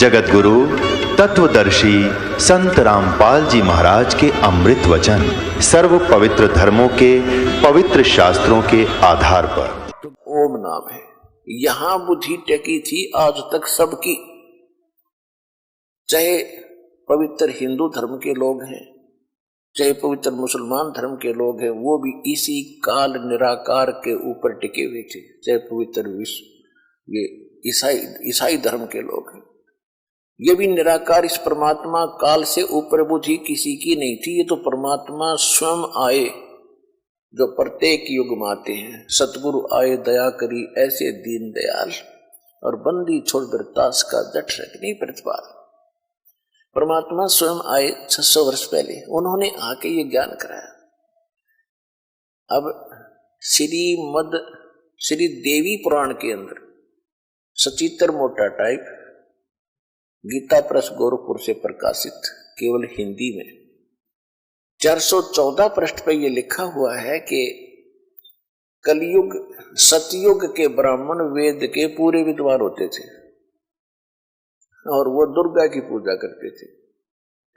जगत गुरु तत्वदर्शी संत रामपाल जी महाराज के अमृत वचन सर्व पवित्र धर्मों के पवित्र शास्त्रों के आधार पर। ओम नाम है। यहां बुद्धि टेकी थी आज तक सबकी, चाहे पवित्र हिंदू धर्म के लोग हैं, चाहे पवित्र मुसलमान धर्म के लोग हैं, वो भी इसी काल निराकार के ऊपर टिके हुए थे। चाहे पवित्र विश्व ये ईसाई धर्म के लोग हैं, ये भी निराकार इस परमात्मा काल से ऊपर बुद्धि किसी की नहीं थी। ये तो परमात्मा स्वयं आए जो प्रत्येक युग में आते हैं। सतगुरु आए दया करी ऐसे दीन दयाल, और बंदी छोड़ बरतास का जट रख नहीं प्रतिपाल। परमात्मा स्वयं आए 600 वर्ष पहले, उन्होंने आके ये ज्ञान कराया। अब श्री देवी पुराण के अंदर सचित्र मोटा टाइप गीता प्रेस गोरखपुर से प्रकाशित केवल हिंदी में 414 पृष्ठ पर यह लिखा हुआ है कि कलयुग सतयुग के ब्राह्मण वेद के पूरे विद्वान होते थे और वो दुर्गा की पूजा करते थे।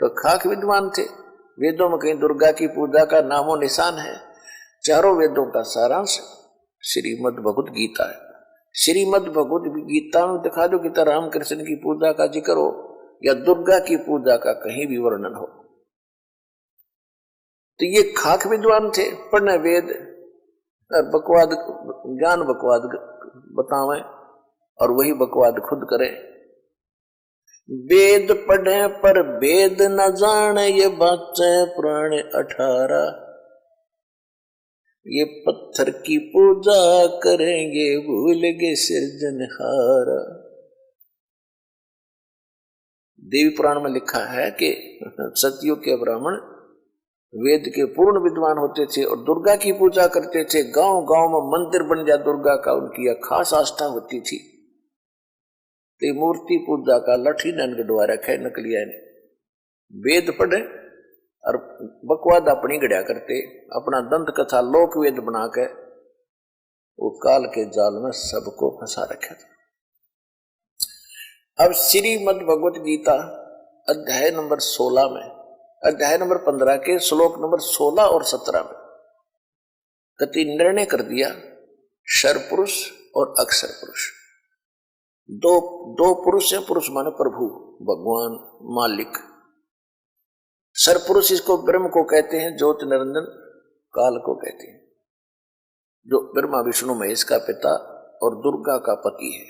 तो खाक विद्वान थे। वेदों में कहीं दुर्गा की पूजा का नामो निशान है। चारों वेदों का सारांश श्रीमद् भगवत गीता है। श्रीमद् भगवत गीता में दिखा दो कि राम कृष्ण की पूजा का जिक्र हो या दुर्गा की पूजा का कहीं भी वर्णन हो। तो ये खाक विद्वान थे, पढ़ने वेद बकवाद ज्ञान बकवाद बतावें और वही बकवाद खुद करें। वेद पढ़े पर वेद न जाने ये बातें पुराने 18। ये पत्थर की पूजा करेंगे भूल गए सिरजनहारा। देवी पुराण में लिखा है कि सतयुग के ब्राह्मण वेद के पूर्ण विद्वान होते थे और दुर्गा की पूजा करते थे। गांव गांव में मंदिर बन जा दुर्गा का, उनकी यह खास आस्था होती थी। तो मूर्ति पूजा का लठी नन गढ़वा रखा है नकलिया ने। वेद पढ़े और बकवाद अपनी गढ़िया करते, अपना दंत कथा लोक वेद बना के वो काल के जाल में सबको फंसा रखा था। अब श्रीमद् भगवत गीता अध्याय नंबर 16 में, अध्याय नंबर 15 के श्लोक नंबर 16 और 17 में कति निर्णय कर दिया क्षर पुरुष और अक्षर पुरुष। दो पुरुष है। पुरुष माने प्रभु, भगवान, मालिक। क्षर पुरुष इसको ब्रह्म को कहते हैं, ज्योत निरंजन काल को कहते हैं, जो ब्रह्मा विष्णु महेश का पिता और दुर्गा का पति है।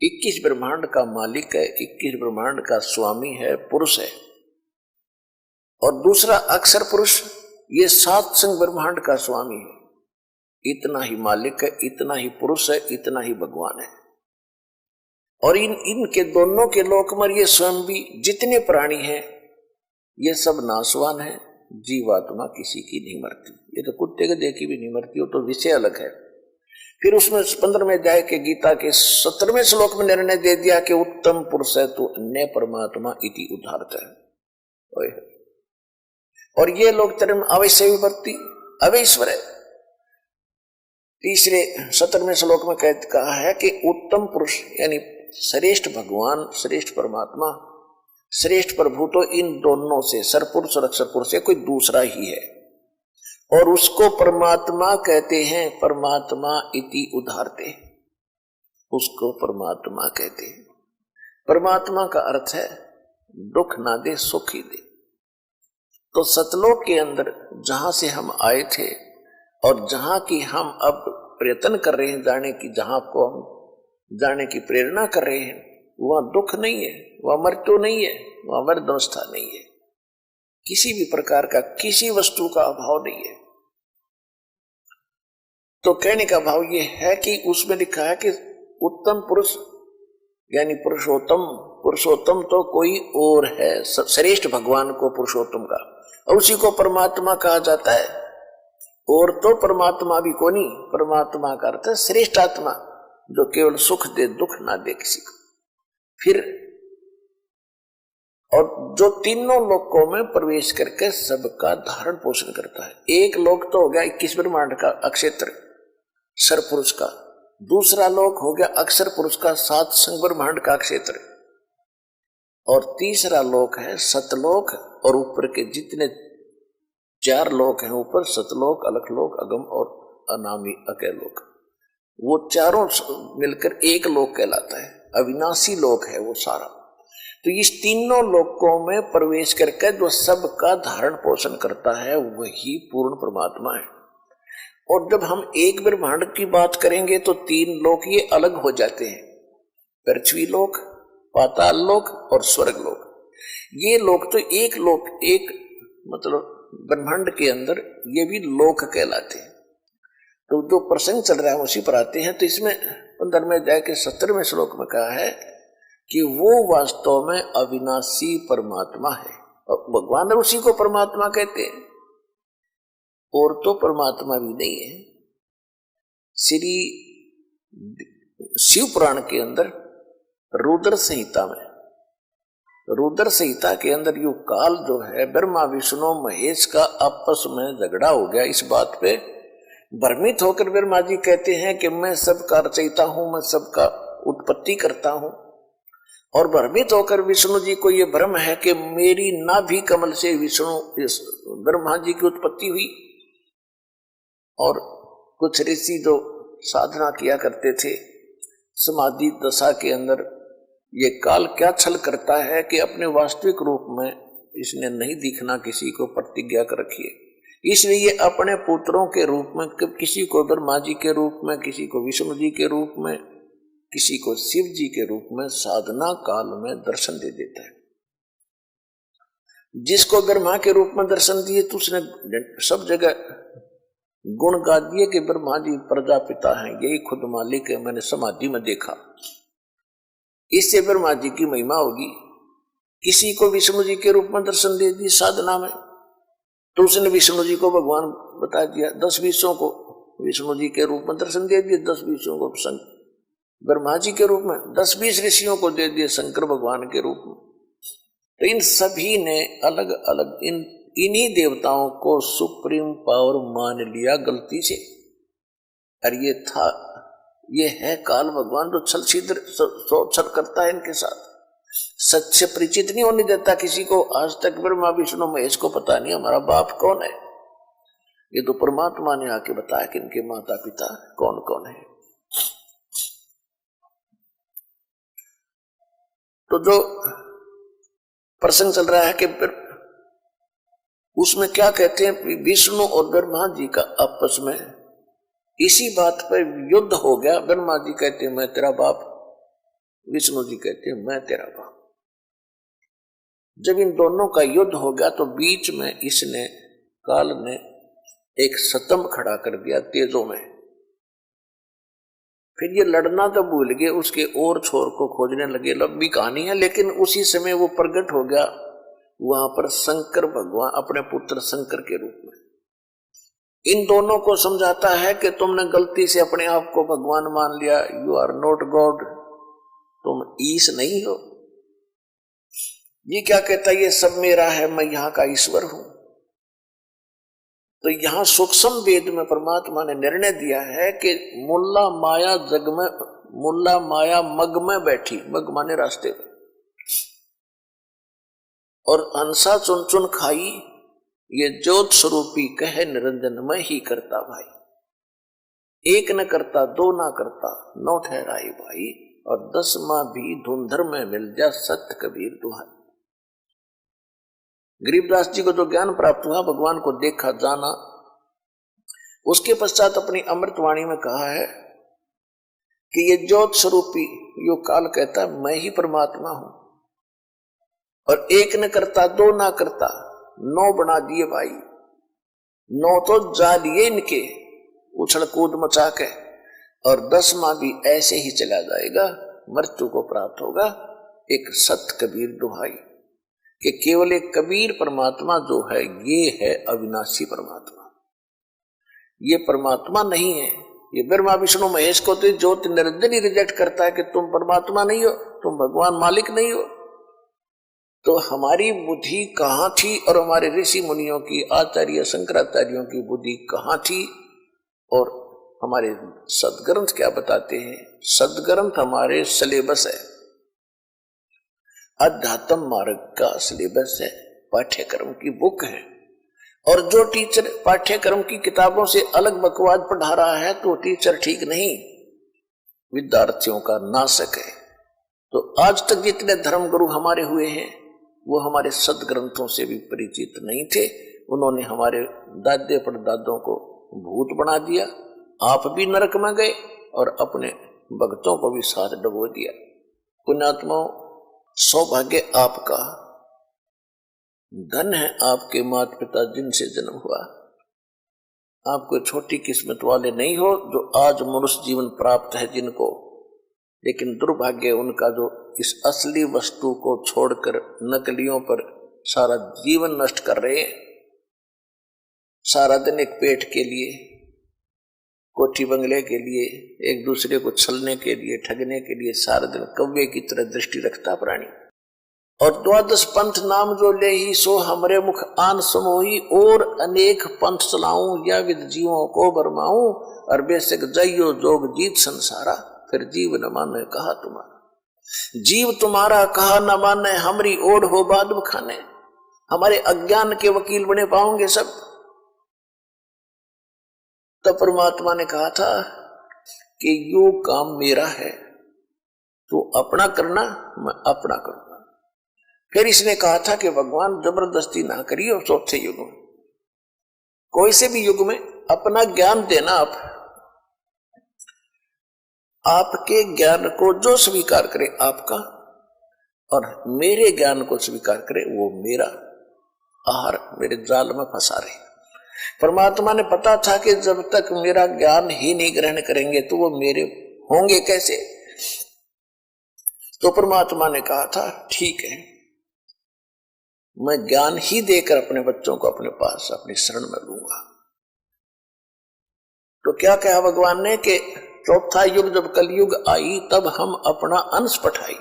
21 ब्रह्मांड का मालिक है, 21 ब्रह्मांड का स्वामी है, पुरुष है। और दूसरा अक्षर पुरुष, ये 7 संग ब्रह्मांड का स्वामी है। इतना ही मालिक है, इतना ही पुरुष है, इतना ही भगवान है। और इनके दोनों के लोक में ये स्वयं भी जितने प्राणी हैं ये सब नाशवान है। जीवात्मा किसी की नहीं मरती। ये तो कुत्ते के देखी भी नहीं मरती हो, तो विषय अलग है। फिर उसमें 15वें अध्याय के गीता के 17वें श्लोक में निर्णय दे दिया कि उत्तम पुरुष है तो अन्य परमात्मा इति उदाहरत है। और ये लोग term अवश्य विभक्ति अवैश्वर है। तीसरे 17वें श्लोक में कहा है कि उत्तम पुरुष यानी श्रेष्ठ भगवान, श्रेष्ठ परमात्मा, श्रेष्ठ प्रभु तो इन दोनों से सरपुरुष और अक्षर पुरुष से कोई दूसरा ही है और उसको परमात्मा कहते हैं। परमात्मा इति उदाहरते, उसको परमात्मा कहते हैं। परमात्मा का अर्थ है दुख ना दे सुख ही दे। तो सतलोक के अंदर जहां से हम आए थे और जहां की हम अब प्रयत्न कर रहे हैं जाने की, जहां को हम जाने की प्रेरणा कर रहे हैं, वहां दुख नहीं है, वहां मृत्यु नहीं है, वहां मर्दवस्था नहीं है। किसी भी प्रकार का किसी वस्तु का अभाव नहीं है। तो कहने का भाव ये है कि उसमें लिखा है कि उत्तम पुरुष यानी पुरुषोत्तम, पुरुषोत्तम तो कोई और है, श्रेष्ठ भगवान को पुरुषोत्तम का, और उसी को परमात्मा कहा जाता है। और तो परमात्मा भी को नहीं, परमात्मा का अर्थ है श्रेष्ठ आत्मा जो केवल सुख दे, दुख ना दे किसी को। फिर और जो तीनों लोकों में प्रवेश करके सबका धारण पोषण करता है। एक लोक तो हो गया 21 ब्रह्मांड का अक्षेत्र क्षर पुरुष का, दूसरा लोक हो गया अक्षर पुरुष का 7 संग ब्रह्मांड का क्षेत्र, और तीसरा लोक है सतलोक, और ऊपर के जितने 4 लोक हैं ऊपर, सतलोक, अलखलोक, अगम और अनामी अकेलोक, वो चारों मिलकर एक लोक कहलाता है। अविनाशी लोक है वो सारा। तो इस तीनों लोकों में प्रवेश करके जो सबका धारण पोषण करता है वही पूर्ण परमात्मा है। और जब हम एक ब्रह्मांड की बात करेंगे तो 3 लोक ये अलग हो जाते हैं, पृथ्वी लोक, पाताल लोक और स्वर्ग लोक। ये लोक तो एक लोक, एक मतलब ब्रह्मांड के अंदर ये भी लोक कहलाते हैं। तो जो प्रसंग चल रहा है उसी पर आते हैं। तो इसमें 15वें अध्याय के 17वें श्लोक में कहा है कि वो वास्तव में अविनाशी परमात्मा है, और भगवान उसी को परमात्मा कहते हैं, और तो परमात्मा भी नहीं है। श्री शिव पुराण के अंदर रुद्र संहिता में, रुद्र संहिता के अंदर यू काल जो है ब्रह्मा विष्णु महेश का आपस में झगड़ा हो गया। इस बात पे भ्रमित होकर ब्रह्मा जी कहते हैं कि मैं सबका रचयिता हूं, मैं सबका उत्पत्ति करता हूं। और भ्रमित होकर विष्णु जी को यह भ्रम है कि मेरी नाभि कमल से विष्णु ब्रह्मा जी की उत्पत्ति हुई। और कुछ ऋषि जो साधना किया करते थे समाधि दशा के अंदर, ये काल क्या छल करता है कि अपने वास्तविक रूप में इसने नहीं दिखना, किसी को प्रतिज्ञा कर रखी है। इसलिए ये अपने पुत्रों के रूप में, किसी को ब्रह्मा जी के रूप में, किसी को विष्णु जी के रूप में, किसी को शिव जी के रूप में साधना काल में दर्शन दे देता है। जिसको ब्रह्मा के रूप में दर्शन दिए तो उसने सब जगह गुण गा दिए कि ब्रह्मा जी प्रजापिता हैं, यही खुद मालिक है, मैंने समाधि में देखा। इससे ब्रह्मा जी की महिमा होगी। किसी को विष्णु जी के रूप में दर्शन दे दी साधना में, तो उसने विष्णु जी को भगवान बता दिया। 10-20 को विष्णु जी के रूप में दर्शन दे दिए, 10-20 को ब्रह्मा जी के रूप में, 10-20 ऋषियों को दे दिए शंकर भगवान के रूप में। तो इन सभी ने अलग अलग इन्हीं देवताओं को सुप्रीम पावर मान लिया गलती से। और ये है काल भगवान जो छल छिद्र छल करता है इनके साथ, सच से परिचित नहीं होने देता किसी को। आज तक ब्रह्मा विष्णु महेश को पता नहीं हमारा बाप कौन है। ये तो परमात्मा ने आके बताया कि इनके माता पिता कौन कौन है। तो जो प्रसंग चल रहा है कि उसमें क्या कहते हैं, विष्णु और ब्रह्मा जी का आपस में इसी बात पर युद्ध हो गया। ब्रह्मा जी कहते हैं मैं तेरा बाप, विष्णु जी कहते हैं मैं तेरा बाप। जब इन दोनों का युद्ध हो गया तो बीच में इसने काल ने एक स्तंभ खड़ा कर दिया तेजों में। फिर ये लड़ना तो भूल गए, उसके और छोर को खोजने लगे। लंबी कहानी है, लेकिन उसी समय वो प्रकट हो गया वहां पर शंकर भगवान अपने पुत्र शंकर के रूप में। इन दोनों को समझाता है कि तुमने गलती से अपने आप को भगवान मान लिया, यू आर नॉट गॉड, तुम ईश नहीं हो। ये क्या कहता है, ये सब मेरा है, मैं यहाँ का ईश्वर हूं। तो यहां सूक्ष्म वेद में परमात्मा ने निर्णय दिया है कि मुल्ला माया जग में, मुल्ला माया मग में बैठी, मग माने रास्ते में, और हंसा चुन चुन खाई, ये ज्योत स्वरूपी कहे निरंजन मैं ही करता भाई। एक न करता दो ना करता नौ ठहराई भाई, और 10वां भी धुंधर में मिल जा सत्य कबीर दुहाई। गरीबदास जी को जो ज्ञान प्राप्त हुआ, भगवान को देखा जाना, उसके पश्चात अपनी अमृतवाणी में कहा है कि ये ज्योत स्वरूपी यो काल कहता मैं ही परमात्मा हूं, और एक न करता दो ना करता 9 बना दिए भाई। 9 तो जा लिए इनके उछल कूद मचा के, और 10वां भी ऐसे ही चला जाएगा, मृत्यु को प्राप्त होगा। एक सत कबीर दुहाई कि केवल एक कबीर परमात्मा जो है ये है अविनाशी परमात्मा। ये परमात्मा नहीं है। ये ब्रह्मा विष्णु महेश को तो ज्योति निरंजन ही रिजेक्ट करता है कि तुम परमात्मा नहीं हो, तुम भगवान मालिक नहीं हो। तो हमारी बुद्धि कहाँ थी, और हमारे ऋषि मुनियों की, आचार्य शंकराचार्यों की बुद्धि कहाँ थी, और हमारे सदग्रंथ क्या बताते हैं। सदग्रंथ हमारे सिलेबस है। अध्यात्म मार्ग का सिलेबस है, पाठ्यक्रम की बुक है। और जो टीचर पाठ्यक्रम की किताबों से अलग बकवास पढ़ा रहा है तो टीचर ठीक नहीं, विद्यार्थियों का नाशक है। तो आज तक जितने धर्म गुरु हमारे हुए हैं वो हमारे सदग्रंथों से भी परिचित नहीं थे। उन्होंने हमारे दादे परदादों को भूत बना दिया, आप भी नरक में गए और अपने भक्तों को भी साथ डुबो दिया। पुण्यात्माओं, सौभाग्य आपका, धन है आपके माता पिता जिनसे जन्म हुआ। आप कोई छोटी किस्मत वाले नहीं हो जो आज मनुष्य जीवन प्राप्त है जिनको, लेकिन दुर्भाग्य उनका जो इस असली वस्तु को छोड़कर नकलियों पर सारा जीवन नष्ट कर रहे हैं। सारा दिन एक पेट के लिए, कोठी बंगले के लिए, एक दूसरे को छलने के लिए, ठगने के लिए सारा दिन कौवे की तरह दृष्टि रखता प्राणी। और द्वादश पंथ नाम जो ले ही सो हमरे मुख आन समोही, और अनेक पंथ चलाऊं या विद जीवों को बरमाऊं, और बेशक जइयो जोग जीत संसारा, फिर जीव न माने कहा तुम्हारा। जीव तुम्हारा कहा न माने, हमरी ओढ़ हो बाद खाने। हमारे अज्ञान के वकील बने पाओगे सब। तब परमात्मा ने कहा था कि यो काम मेरा है, तू अपना करना, मैं अपना करूंगा। फिर इसने कहा था कि भगवान जबरदस्ती ना करिए। और चौथे युग में, कोई से भी युग में अपना ज्ञान देना, आपके ज्ञान को जो स्वीकार करे आपका, और मेरे ज्ञान को स्वीकार करे वो मेरा। आहार मेरे जाल में फंसा रहे। परमात्मा ने पता था कि जब तक मेरा ज्ञान ही नहीं ग्रहण करेंगे तो वो मेरे होंगे कैसे। तो परमात्मा ने कहा था ठीक है, मैं ज्ञान ही देकर अपने बच्चों को अपने पास अपनी शरण में लूंगा। तो क्या कहा भगवान ने कि चौथा युग जब कलयुग आई तब हम अपना अंश पठाई,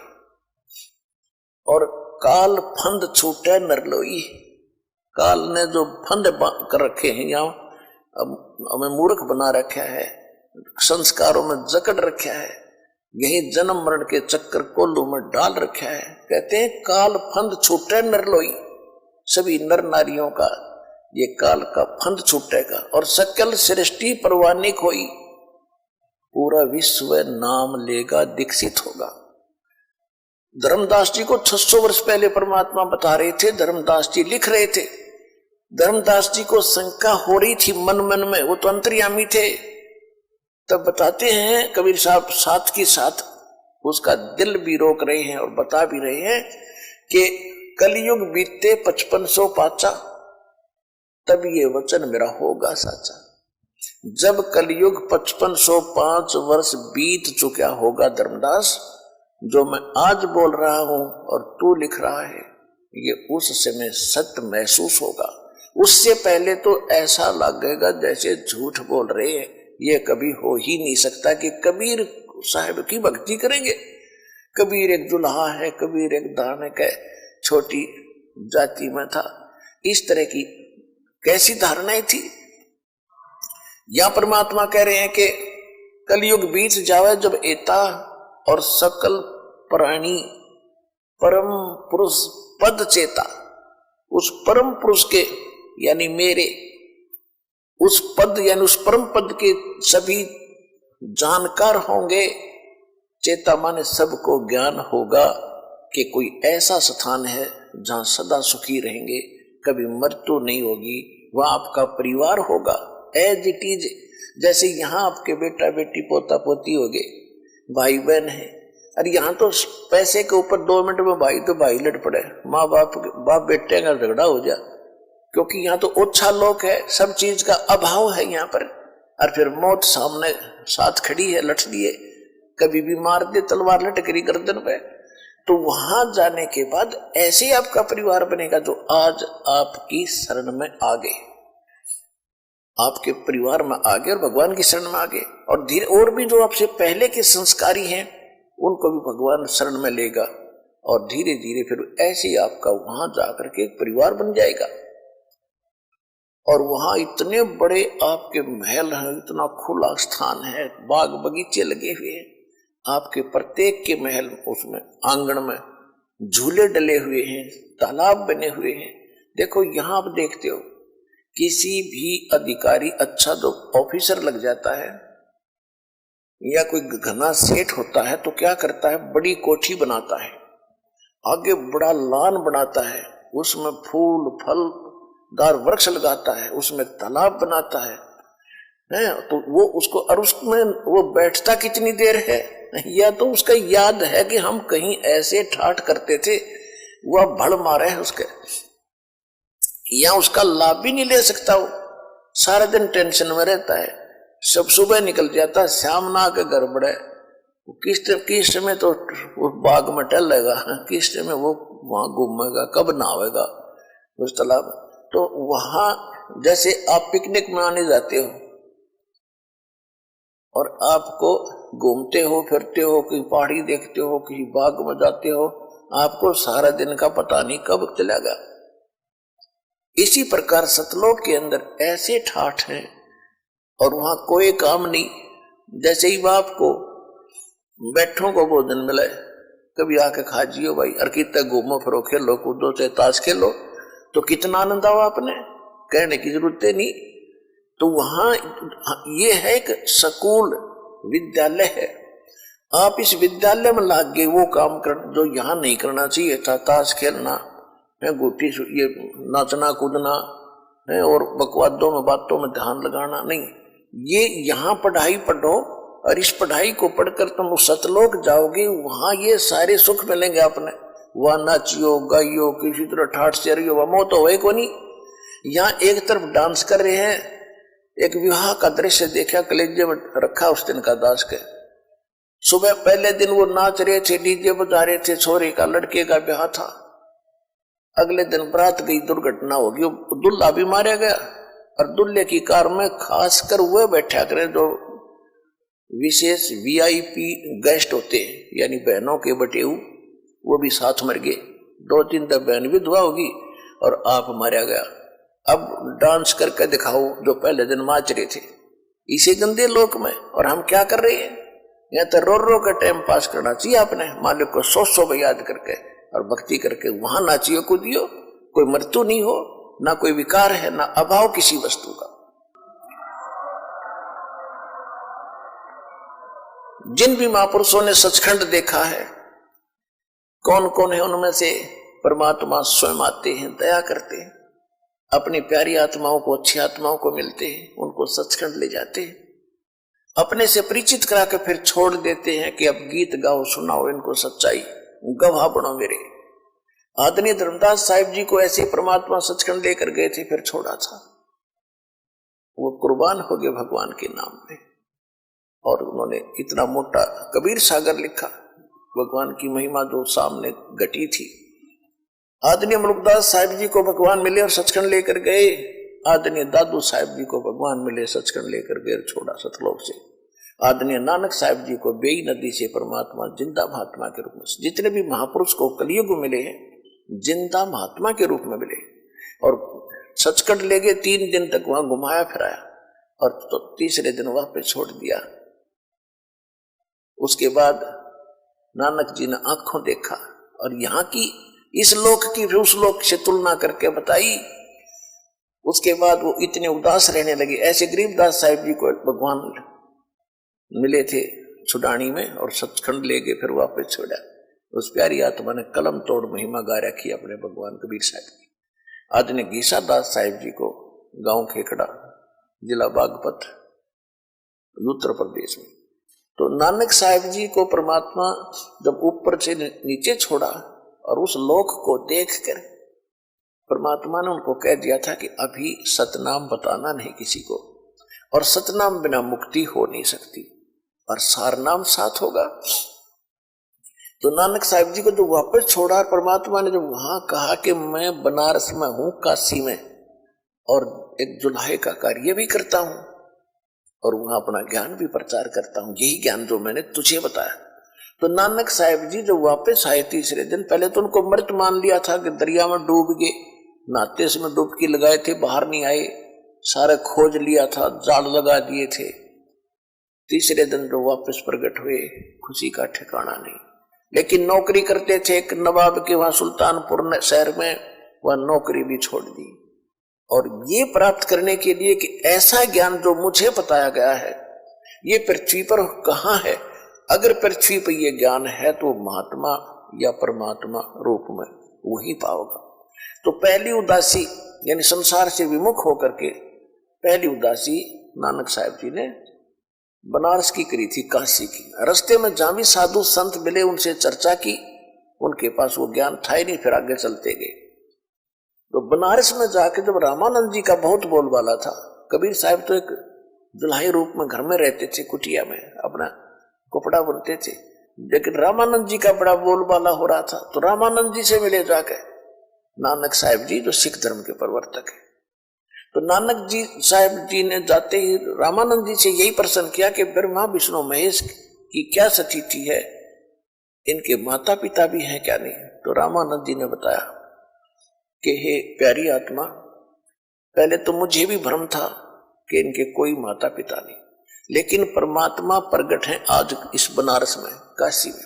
और काल फंद छूटे नरलोई। काल ने जो फंद कर रखे हैं यहाँ हमें मूर्ख बना रखा है, संस्कारों में जकड़ रखा है, यही जन्म मरण के चक्कर कोल्लू में डाल रखा है। कहते हैं काल फंद छूटे नरलोई, सभी नर नारियों का ये काल का फंद छूटेगा और सकल सृष्टि परवानिक होई, पूरा विश्व नाम लेगा दीक्षित होगा। धर्मदास जी को 600 वर्ष पहले परमात्मा बता रहे थे, धर्मदास जी लिख रहे थे। धर्मदास जी को शंका हो रही थी मन मन में, वो तो अंतर्यामी थे। तब बताते हैं कबीर साहब साथ की साथ उसका दिल भी रोक रहे हैं और बता भी रहे हैं कि कलयुग बीते 5500 पाचा, तब ये वचन मेरा होगा साचा। जब कलयुग 5505 वर्ष बीत चुका होगा धर्मदास, जो मैं आज बोल रहा हूं और तू लिख रहा है ये उस समय सत्य महसूस होगा। उससे पहले तो ऐसा लगेगा जैसे झूठ बोल रहे हैं। ये कभी हो ही नहीं सकता कि कबीर साहब की भक्ति करेंगे। कबीर एक दुल्हा है, कबीर एक धार्मिक है, छोटी जाति में था, इस तरह की कैसी धारणाएं थी। या परमात्मा कह रहे हैं कि कलयुग बीत जावे जब एता, और सकल प्राणी परम पुरुष पद चेता, उस परम पुरुष के यानी मेरे उस पद यानी उस परम पद के सभी जानकार होंगे। चेता माने सबको ज्ञान होगा कि कोई ऐसा स्थान है जहां सदा सुखी रहेंगे, कभी मृत्यु नहीं होगी, वहां आपका परिवार होगा एज इट इज। जैसे यहाँ आपके बेटा बेटी पोता पोती होगे, भाई बहन है। अरे यहाँ तो पैसे के ऊपर 2 मिनट में भाई तो भाई लड़ पड़े, माँ बाप बेटे का झगड़ा हो जाए, क्योंकि यहाँ तो ओछा लोग है, सब चीज का अभाव है यहाँ पर। और फिर मौत सामने साथ खड़ी है, लट लिए, कभी भी मार दे तलवार लटकरी गर्दन पे। तो वहां जाने के बाद ऐसे ही आपका परिवार बनेगा जो आज आपकी शरण में आ गए, आपके परिवार में आ गए और भगवान की शरण में आ गए। और धीरे और भी जो आपसे पहले के संस्कारी हैं उनको भी भगवान शरण में लेगा, और धीरे धीरे फिर ऐसे ही आपका वहां जाकर के एक परिवार बन जाएगा। और वहां इतने बड़े आपके महल हैं, इतना खुला स्थान है, बाग बगीचे लगे हुए हैं, आपके प्रत्येक के महल उसमें आंगन में झूले डले हुए हैं, तालाब बने हुए हैं। देखो यहां आप देखते हो किसी भी अधिकारी अच्छा जो ऑफिसर लग जाता है या कोई घना सेठ होता है तो क्या करता है, बड़ी कोठी बनाता है, आगे बड़ा लान बनाता है, उसमें फूल फलदार वृक्ष लगाता है, उसमें तालाब बनाता है तो वो उसको, और उसमें वो बैठता कितनी देर है, या तो उसका याद है कि हम कहीं ऐसे ठाठ करते थे, वह भड़ मारे है उसके, या उसका लाभ भी नहीं ले सकता, वो सारा दिन टेंशन में रहता है, सब सुबह निकल जाता, शाम ना आके घर बढ़े, किस में तो वो बाग में टहलेगा, किस में वो वहां घूमेगा, कब नहावेगा उस तालाब। तो वहां जैसे आप पिकनिक मनाने जाते हो और आपको घूमते हो फिरते हो, कहीं पहाड़ी देखते हो, किसी बाग में जाते हो, आपको सारा दिन का पता नहीं कब चलेगा। इसी प्रकार सतलोक के अंदर ऐसे ठाठ हैं और वहां कोई काम नहीं। जैसे ही बाप को बैठों को भोजन मिले, कभी आके खा जियो भाई, और कितना घूमो फिरो, खेलो कूदो, चाहे ताश खेलो, तो कितना आनंद आओ, आपने कहने की जरूरत नहीं। तो वहां ये है एक स्कूल विद्यालय है, आप इस विद्यालय में लाग गए वो काम कर जो यहाँ नहीं करना चाहिए था, ताश खेलना है, गोटी ये नाचना कूदना है और बकवादों में बातों में ध्यान लगाना नहीं। ये यहाँ पढ़ाई पढ़ो और इस पढ़ाई को पढ़कर तुम सतलोक जाओगे, वहां ये सारे सुख मिलेंगे आपने। वहां नाचियो गाइयो, किसी तरह ठाठ से रहियो, वह मौत हो को नहीं। यहाँ एक तरफ डांस कर रहे हैं, एक विवाह का दृश्य देखा, कलेजे में रखा उस दिन का दास के। सुबह पहले दिन वो नाच रहे थे, डीजे बजा रहे थे, छोरे का लड़के का ब्याह था। अगले दिन बारात गई, दुर्घटना होगी, दुल्हा भी मारा गया और दुल्हे की कार में खासकर वह बैठा करे जो विशेष वीआईपी गेस्ट होते हैं, यानी बहनों के बटेऊ, वो भी साथ मर गए। 2-3 बहन विधवा होगी और आप मारा गया। अब डांस करके दिखाओ जो पहले दिन नाच रहे थे इसी गंदे लोक में, और हम क्या कर रहे हैं, या तो रो रो का टाइम पास करना चाहिए अपने मालिक को 100 याद करके और भक्ति करके वहां नाचियो कूदियो, कोई मृत्यु नहीं हो, ना कोई विकार है, ना अभाव किसी वस्तु का। जिन भी महापुरुषों ने सचखंड देखा है, कौन कौन है उनमें से परमात्मा स्वयं आते हैं, दया करते हैं, अपनी प्यारी आत्माओं को, अच्छी आत्माओं को मिलते हैं, उनको सचखंड ले जाते हैं, अपने से परिचित करा के फिर छोड़ देते हैं कि अब गीत गाओ, सुनाओ इनको सच्चाई, गवाह बनो मेरे। आदरणीय धर्मदास साहिब जी को ऐसे परमात्मा सचखंड लेकर गए थे, फिर छोड़ा था, वो कुर्बान हो गए भगवान के नाम पे। और उन्होंने इतना मोटा कबीर सागर लिखा, भगवान की महिमा जो सामने घटी थी। आदरणीय मुल्कदास साहिब जी को भगवान मिले और सचखंड लेकर गए, आदरणीय दादू साहिब जी को भगवान मिले, सचखंड लेकर गए, छोड़ा सतलोक से। आदरणीय नानक साहिब जी को बेई नदी से परमात्मा जिंदा महात्मा के रूप में, जितने भी महापुरुष को कलयुग मिले हैं जिंदा महात्मा के रूप में मिले, और सचखंड ले गए। 3 दिन तक वहां घुमाया फिराया और तो तीसरे दिन वापस छोड़ दिया। उसके बाद नानक जी ने आंखों देखा और यहाँ की इस लोक की उस लोक से तुलना करके बताई। उसके बाद वो इतने उदास रहने लगे। ऐसे गरीबदास साहिब जी को भगवान मिले थे छुडानी में और सचखंड ले गए, फिर वापस छोड़ा। उस प्यारी आत्मा ने कलम तोड़ महिमा गा रखी अपने भगवान कबीर साहब की। आदरणीय गीसा दास साहिब जी को गांव खेखड़ा, जिला बागपत, उत्तर प्रदेश में। तो नानक साहिब जी को परमात्मा जब ऊपर से नीचे छोड़ा और उस लोक को देखकर परमात्मा ने उनको कह दिया था कि अभी सतनाम बताना नहीं किसी को, और सतनाम बिना मुक्ति हो नहीं सकती, और सारनाम साथ होगा। तो नानक साहिब जी को जो वापस छोड़ा, परमात्मा ने जब वहां कहा कि मैं बनारस में हूं, काशी में, और एक जुल्हे का कार्य भी करता हूं और वहां अपना ज्ञान भी प्रचार करता हूं, यही ज्ञान जो मैंने तुझे बताया। तो नानक साहिब जी जब वापस आए तीसरे दिन, पहले तो उनको मृत मान लिया था कि दरिया में डूब गए, नाते में डुबकी लगाए थे, बाहर नहीं आए, सारे खोज लिया था, जाल लगा दिए थे। तीसरे दिन जो वापस प्रकट हुए, खुशी का ठिकाना नहीं। लेकिन नौकरी करते थे एक नवाब के वहां सुल्तानपुर शहर में, वह नौकरी भी छोड़ दी। और ये प्राप्त करने के लिए कि ऐसा ज्ञान जो मुझे बताया गया है ये पृथ्वी पर कहाँ है, अगर पृथ्वी पर ये ज्ञान है तो महात्मा या परमात्मा रूप में वही पाओगा। तो पहली उदासी यानी संसार से विमुख होकर के पहली उदासी नानक साहब जी ने बनारस की करी थी, काशी की। रास्ते में जहां भी साधु संत मिले उनसे चर्चा की, उनके पास वो ज्ञान था ही नहीं, फिर आगे चलते गए। तो बनारस में जाके जब रामानंद जी का बहुत बोलबाला था, कबीर साहब तो एक दुल्हाई रूप में घर में रहते थे, कुटिया में अपना कपड़ा बुनते थे, लेकिन रामानंद जी का बड़ा बोलबाला हो रहा था। तो रामानंद जी से मिले जाके नानक साहब जी जो सिख धर्म के प्रवर्तक है। तो नानक जी साहब जी ने जाते ही रामानंद जी से यही प्रश्न किया कि ब्रह्मा विष्णु महेश की क्या स्थिति है, इनके माता पिता भी हैं क्या नहीं। तो रामानंद जी ने बताया कि हे प्यारी आत्मा, पहले तो मुझे भी भ्रम था कि इनके कोई माता पिता नहीं, लेकिन परमात्मा प्रकट हैं आज इस बनारस में, काशी में,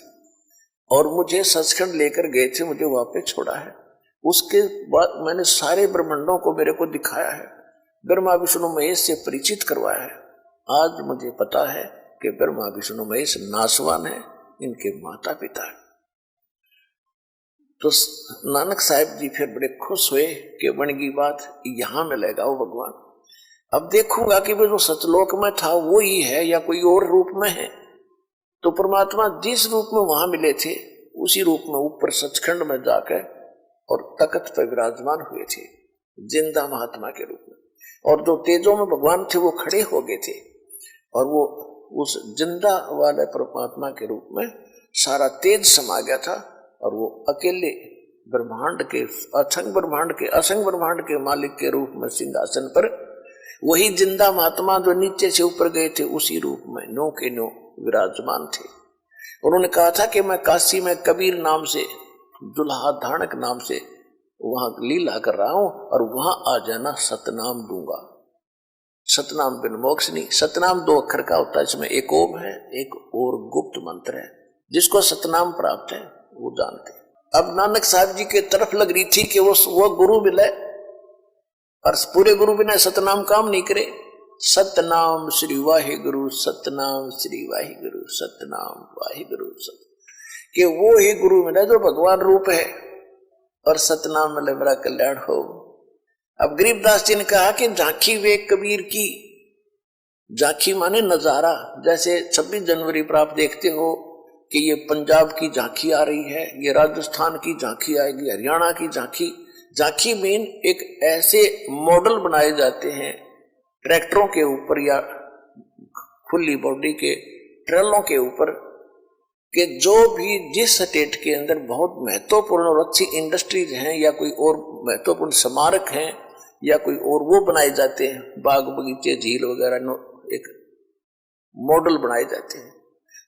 और मुझे सचखंड लेकर गए थे, मुझे वहां पे छोड़ा है। उसके बाद मैंने सारे ब्रह्मांडों को मेरे को दिखाया है, ब्रह्मा विष्णु महेश से परिचित करवाया है। आज मुझे पता है कि ब्रह्मा विष्णु महेश नासवान है, इनके माता पिता है। तो नानक साहब जी फिर बड़े खुश हुए कि बनेगी बात, यहां मिलेगा वो भगवान। अब देखूंगा कि वो जो सतलोक में था वो ही है या कोई और रूप में है। तो परमात्मा जिस रूप में वहां मिले थे उसी रूप में ऊपर सचखंड में जाकर और तख्त पर विराजमान हुए थे, जिंदा महात्मा के रूप में। और जो तेजों में भगवान थे वो खड़े हो गए थे, और वो उस जिंदा वाले परमात्मा के रूप में सारा तेज समा गया था। और वो अकेले ब्रह्मांड के असंग ब्रह्मांड के मालिक के रूप में सिंहासन पर, वही जिंदा महात्मा जो नीचे से ऊपर गए थे उसी रूप में 9 के 9 विराजमान थे। उन्होंने कहा था कि मैं काशी में कबीर नाम से, दुल्हा धानक नाम से वहां लीला कर रहा हूं, और वहां आ जाना सतनाम दूंगा। सतनाम बिन मोक्ष नहीं। सतनाम 2 अक्षर का होता है, इसमें एक ओम है, एक और गुप्त मंत्र है। जिसको सतनाम प्राप्त है वो जानते। अब नानक साहब जी के तरफ लग रही थी कि वो गुरु मिले, और पूरे गुरु बिना सतनाम काम नहीं करे। सतनाम श्री वाहिगुरु, सतनाम श्री वाहिगुरु, सतनाम वाहिगुरु, कि वो ही गुरु मिला जो भगवान रूप है, और सतनाम मिले मेरा कल्याण हो। अब गरीबदास जी ने कहा कि झांकी वे कबीर की, झांकी माने नजारा। जैसे 26 जनवरी पर आप देखते हो कि ये पंजाब की झांकी आ रही है, ये राजस्थान की झांकी आएगी, हरियाणा की झांकी। झांकी मीन एक ऐसे मॉडल बनाए जाते हैं ट्रैक्टरों के ऊपर या खुली बॉडी के ट्रेलों के ऊपर, कि जो भी जिस स्टेट के अंदर बहुत महत्वपूर्ण और अच्छी इंडस्ट्रीज हैं या कोई और महत्वपूर्ण स्मारक हैं या कोई और वो बनाए जाते हैं, बाग बगीचे झील वगैरह एक मॉडल बनाए जाते हैं,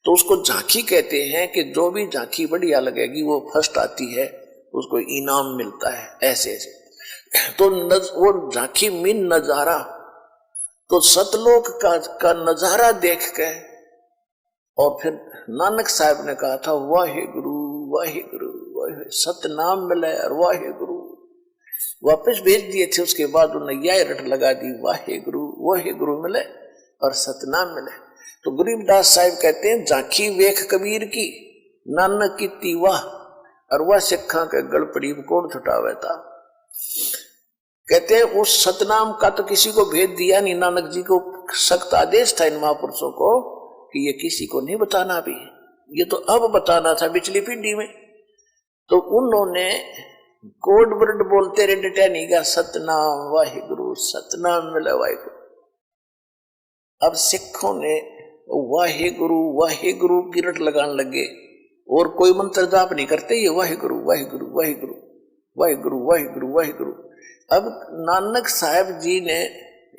तो उसको झांकी कहते हैं। कि जो भी झांकी बढ़िया लगेगी वो फर्स्ट आती है, उसको इनाम मिलता है, ऐसे ऐसे। तो वो झांकी मीन नजारा। तो सतलोक का नजारा देख के, और फिर नानक साहब ने कहा था वाहिगुरु वाहिगुरु वाहिगुरु, सतनाम मिले और वाहिगुरु वापस भेज दिए थे। उसके बाद उन्होंने यह रट लगा दी, वाहिगुरु वाहिगुरु मिले और सतनाम मिले। तो गरीबदास साहब कहते हैं झांकी वेख कबीर की, नानक की तीवा, और वह सिखा के गड़पड़ी कोण छुटावे था। कहते हैं उस सतनाम का तो किसी को भेज दिया नहीं, नानक जी को सख्त आदेश था इन महापुरुषों को कि ये किसी को नहीं बताना भी, ये तो अब बताना था पिछली पीढ़ी में। तो उन्होंने कोड वर्ड बोलते रहे, डटे नहीं गया, सतनाम वाहिगुरु, सतनाम मिले वाहिगुरु। अब सिखों ने वाहिगुरु वाहिगुरु की रट लगाने लगे, और कोई मंत्र जाप नहीं करते, ये वाहिगुरु वाहिगुरु वाहिगुरु वाहिगुरु वाहिगुरु वाहिगुरु। अब नानक साहब जी ने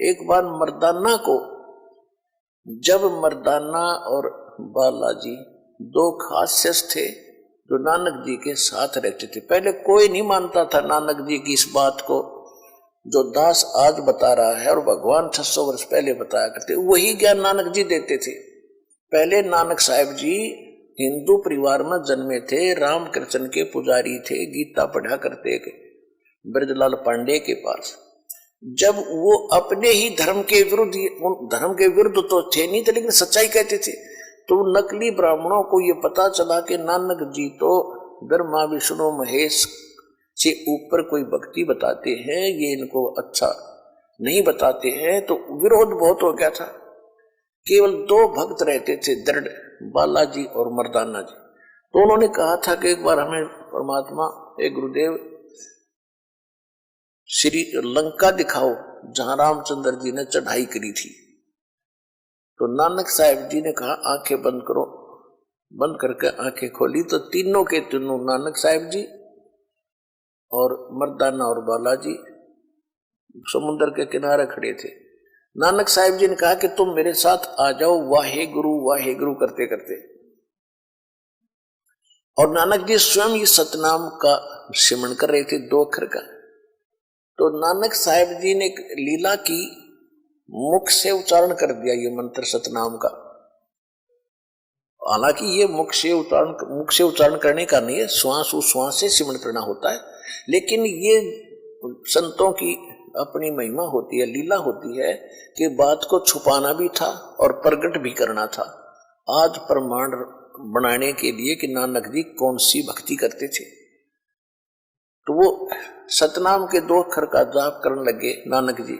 एक बार मर्दाना को, जब मर्दाना और बालाजी 2 खास शख्स थे जो नानक जी के साथ रहते थे। पहले कोई नहीं मानता था नानक जी की इस बात को, जो दास आज बता रहा है और भगवान 600 वर्ष पहले बताया करते, वही ज्ञान नानक जी देते थे। पहले नानक साहब जी हिंदू परिवार में जन्मे थे, रामकृष्ण के पुजारी थे, गीता पढ़ा करते थे ब्रजलाल पांडे के पास। जब वो अपने ही धर्म के विरुद्ध तो थे नहीं थे, लेकिन सच्चाई कहते थे, तो नकली ब्राह्मणों को ये पता चला कि नानक जी तो ब्रह्मा विष्णु महेश से ऊपर कोई भक्ति बताते हैं, ये इनको अच्छा नहीं बताते हैं, तो विरोध बहुत हो गया था। केवल 2 भक्त रहते थे दृढ़, बालाजी और मर्दाना जी। तो उन्होंने कहा था कि एक बार हमें परमात्मा, एक गुरुदेव, श्री लंका दिखाओ जहां रामचंद्र जी ने चढ़ाई करी थी। तो नानक साहब जी ने कहा आंखें बंद करो। बंद करके आंखें खोली तो तीनों के तीनों, नानक साहब जी और मर्दाना और बालाजी, समुद्र के किनारे खड़े थे। नानक साहब जी ने कहा कि तुम मेरे साथ आ जाओ, वाहे गुरु करते करते। और नानक जी स्वयं ये सतनाम का सिमरन कर रहे थे, 2 अक्षर का। तो नानक साहब जी ने लीला की, मुख से उच्चारण कर दिया ये मंत्र सतनाम का। हालांकि ये मुख से उच्चारण करने का नहीं है, श्वास उश्वास से सिमरन करना होता है, लेकिन ये संतों की अपनी महिमा होती है, लीला होती है कि बात को छुपाना भी था और प्रकट भी करना था। आज प्रमाण बनाने के लिए कि नानक जी कौन सी भक्ति करते थे, तो वो सतनाम के 2 अक्षर का जाप करने लगे नानक जी।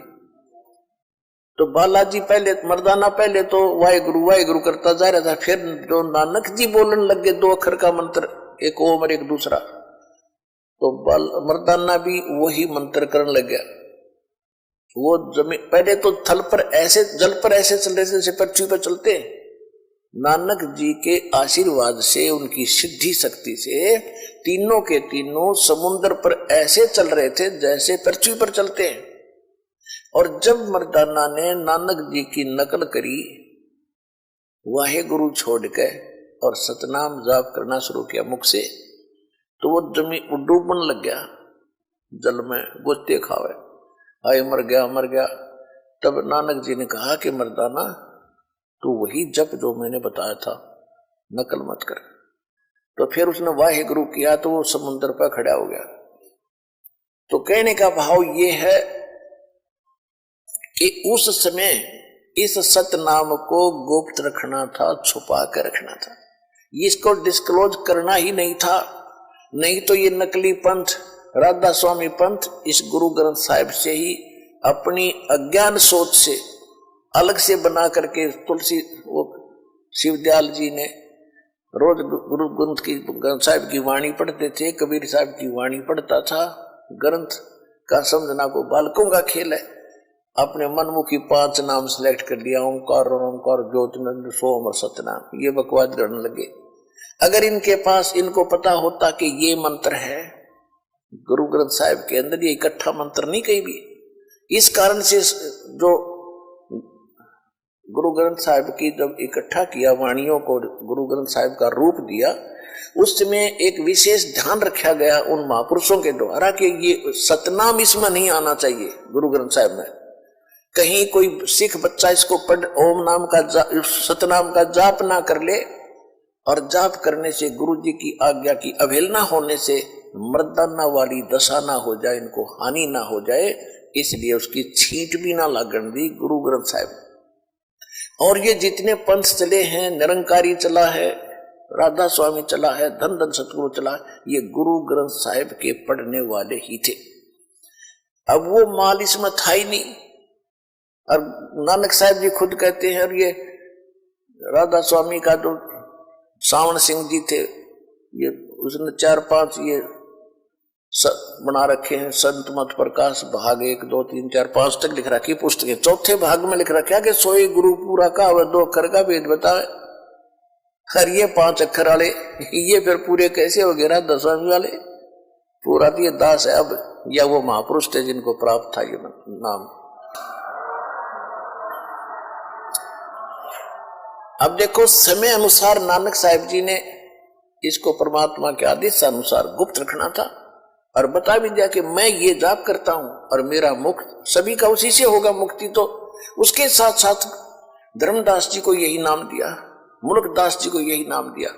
तो बालाजी पहले, मर्दाना पहले तो वाहेगुरु करता जा रहा था, फिर जो नानक जी बोलने लगे 2 अक्षर का मंत्र, एक ओम और एक दूसरा, तो मर्दाना भी वही मंत्र करने लग गया। वो जमीन पहले तो थल पर ऐसे, जल पर ऐसे चल रहे थे जैसे पृथ्वी पर चलते। नानक जी के आशीर्वाद से, उनकी सिद्धि शक्ति से तीनों के तीनों समुद्र पर ऐसे चल रहे थे जैसे पृथ्वी पर चलते हैं। और जब मर्दाना ने नानक जी की नकल करी, वाहे गुरु छोड़ के और सतनाम जाप करना शुरू किया मुख से, तो वो जमीन डूबने लग गया, जल में गोते खावे, आए मर गया। तब नानक जी ने कहा कि मर्दाना तू वही जप जो मैंने बताया था, नकल मत कर। तो फिर उसने वाहे गुरु किया तो वो समुद्र पर खड़ा हो गया। तो कहने का भाव ये है कि उस समय इस सतनाम को गुप्त रखना था, छुपा कर रखना था, इसको डिस्क्लोज करना ही नहीं था। नहीं तो ये नकली पंथ, राधा स्वामी पंथ, इस गुरु ग्रंथ साहिब से ही अपनी अज्ञान सोच से अलग से बना करके, तुलसी वो शिवदयाल जी ने रोज गुरु ग्रंथ साहिब की वाणी पढ़ते थे, कबीर साहब की वाणी पढ़ता था। ग्रंथ का समझना को बालकों का खेल है। अपने मनमुखी 5 नाम सिलेक्ट कर लिया, ओंकार ज्योतिनंद सोम और सतनाम, ये बकवास करने लगे। अगर इनके पास, इनको पता होता कि ये मंत्र है गुरु ग्रंथ साहिब के अंदर, ये इकट्ठा मंत्र नहीं कहीं भी। इस कारण से जो गुरु ग्रंथ साहिब की जब इकट्ठा किया वाणियों को, गुरु ग्रंथ साहिब का रूप दिया, उस समय एक विशेष ध्यान रखा गया उन महापुरुषों के द्वारा कि ये सतनाम इसमें नहीं आना चाहिए गुरु ग्रंथ साहिब में। कहीं कोई सिख बच्चा इसको पढ़, ओम नाम का सतनाम का जाप ना कर ले, और जाप करने से गुरु जी की आज्ञा की अवहेलना होने से मर्दाना वाली दशा ना हो जाए, इनको हानि ना हो जाए, इसलिए उसकी छींट भी ना लागण दी गुरु ग्रंथ साहिब। और ये जितने पंथ चले हैं, निरंकारी चला है, राधा स्वामी चला है, धन धन सतगुरु चला है, ये गुरु ग्रंथ साहिब के पढ़ने वाले ही थे। अब वो माल इसमें था ही नहीं। और नानक साहब जी खुद कहते हैं, और ये राधा स्वामी का जो सावन सिंह जी थे, ये उसने 4-5 ये बना रखे हैं, संत मत प्रकाश भाग 1, 2, 3, 4, 5 तक लिख रखी पुस्तकें। चौथे भाग में लिख रखा कि सोए गुरु पूरा का वह 2 अक्षर का भेद बतावे। हर ये 5 अक्षर वाले ये फिर पूरे कैसे हो गए राधा स्वामी वाले? पूरा तो ये दास है अब, या वो महापुरुष थे जिनको प्राप्त था ये नाम। अब देखो, समय अनुसार नानक साहिब जी ने इसको परमात्मा के आदेश अनुसार गुप्त रखना था, और बता भी दिया कि मैं ये जाप करता हूं और मेरा मुक्त सभी का उसी से होगा मुक्ति। तो उसके साथ साथ धर्मदास जी को यही नाम दिया, मुल्कदास जी को यही नाम दिया।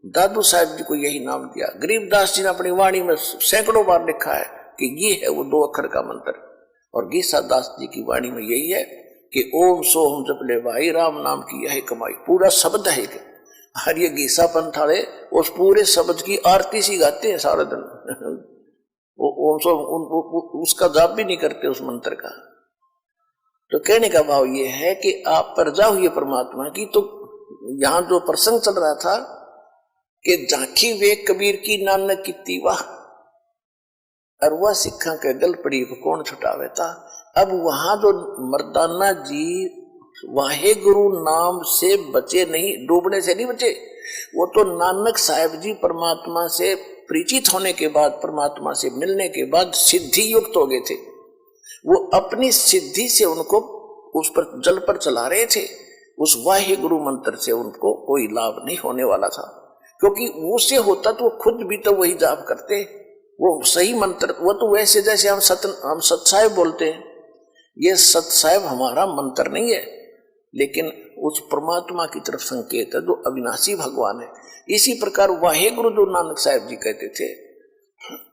दादू साहब जी को यही नाम दिया। गरीबदास जी ने अपनी वाणी में सैकड़ों बार लिखा है कि ये है वो 2 अक्षर का मंत्र। और गीसा दास जी की वाणी में यही है कि ओम सोम जप ले भाई राम नाम की यही कमाई। पूरा शब्द है कि और ये गीसा पंथ वाले उस पूरे शब्द की आरती सी गाते हैं सारा दिन। वो ओम सोम उसका जाप भी नहीं करते उस मंत्र का। तो कहने का भाव ये है कि आप प्रजा हुई परमात्मा की। तो यहां जो प्रसंग चल रहा था कि झांकी वे कबीर की नानक की वाह, और वह सिखा के गल पड़ी को कौन छुटावे था। अब वहां जो मर्दाना जी वाहे गुरु नाम से बचे नहीं, डूबने से नहीं बचे। वो तो नानक साहब जी परमात्मा से परिचित होने के बाद, परमात्मा से मिलने के बाद सिद्धि युक्त हो गए थे। वो अपनी सिद्धि से उनको उस पर जल पर चला रहे थे। उस वाहे गुरु मंत्र से उनको कोई लाभ नहीं होने वाला था, क्योंकि वो से होता तो वो खुद भी तो वही जाप करते। वो सही मंत्र, वो तो वैसे जैसे हम सत्साहेब बोलते हैं, ये सत्साहेब हमारा मंत्र नहीं है, लेकिन उस परमात्मा की तरफ संकेत है जो अविनाशी भगवान है। इसी प्रकार वाहेगुरु जो नानक साहब जी कहते थे,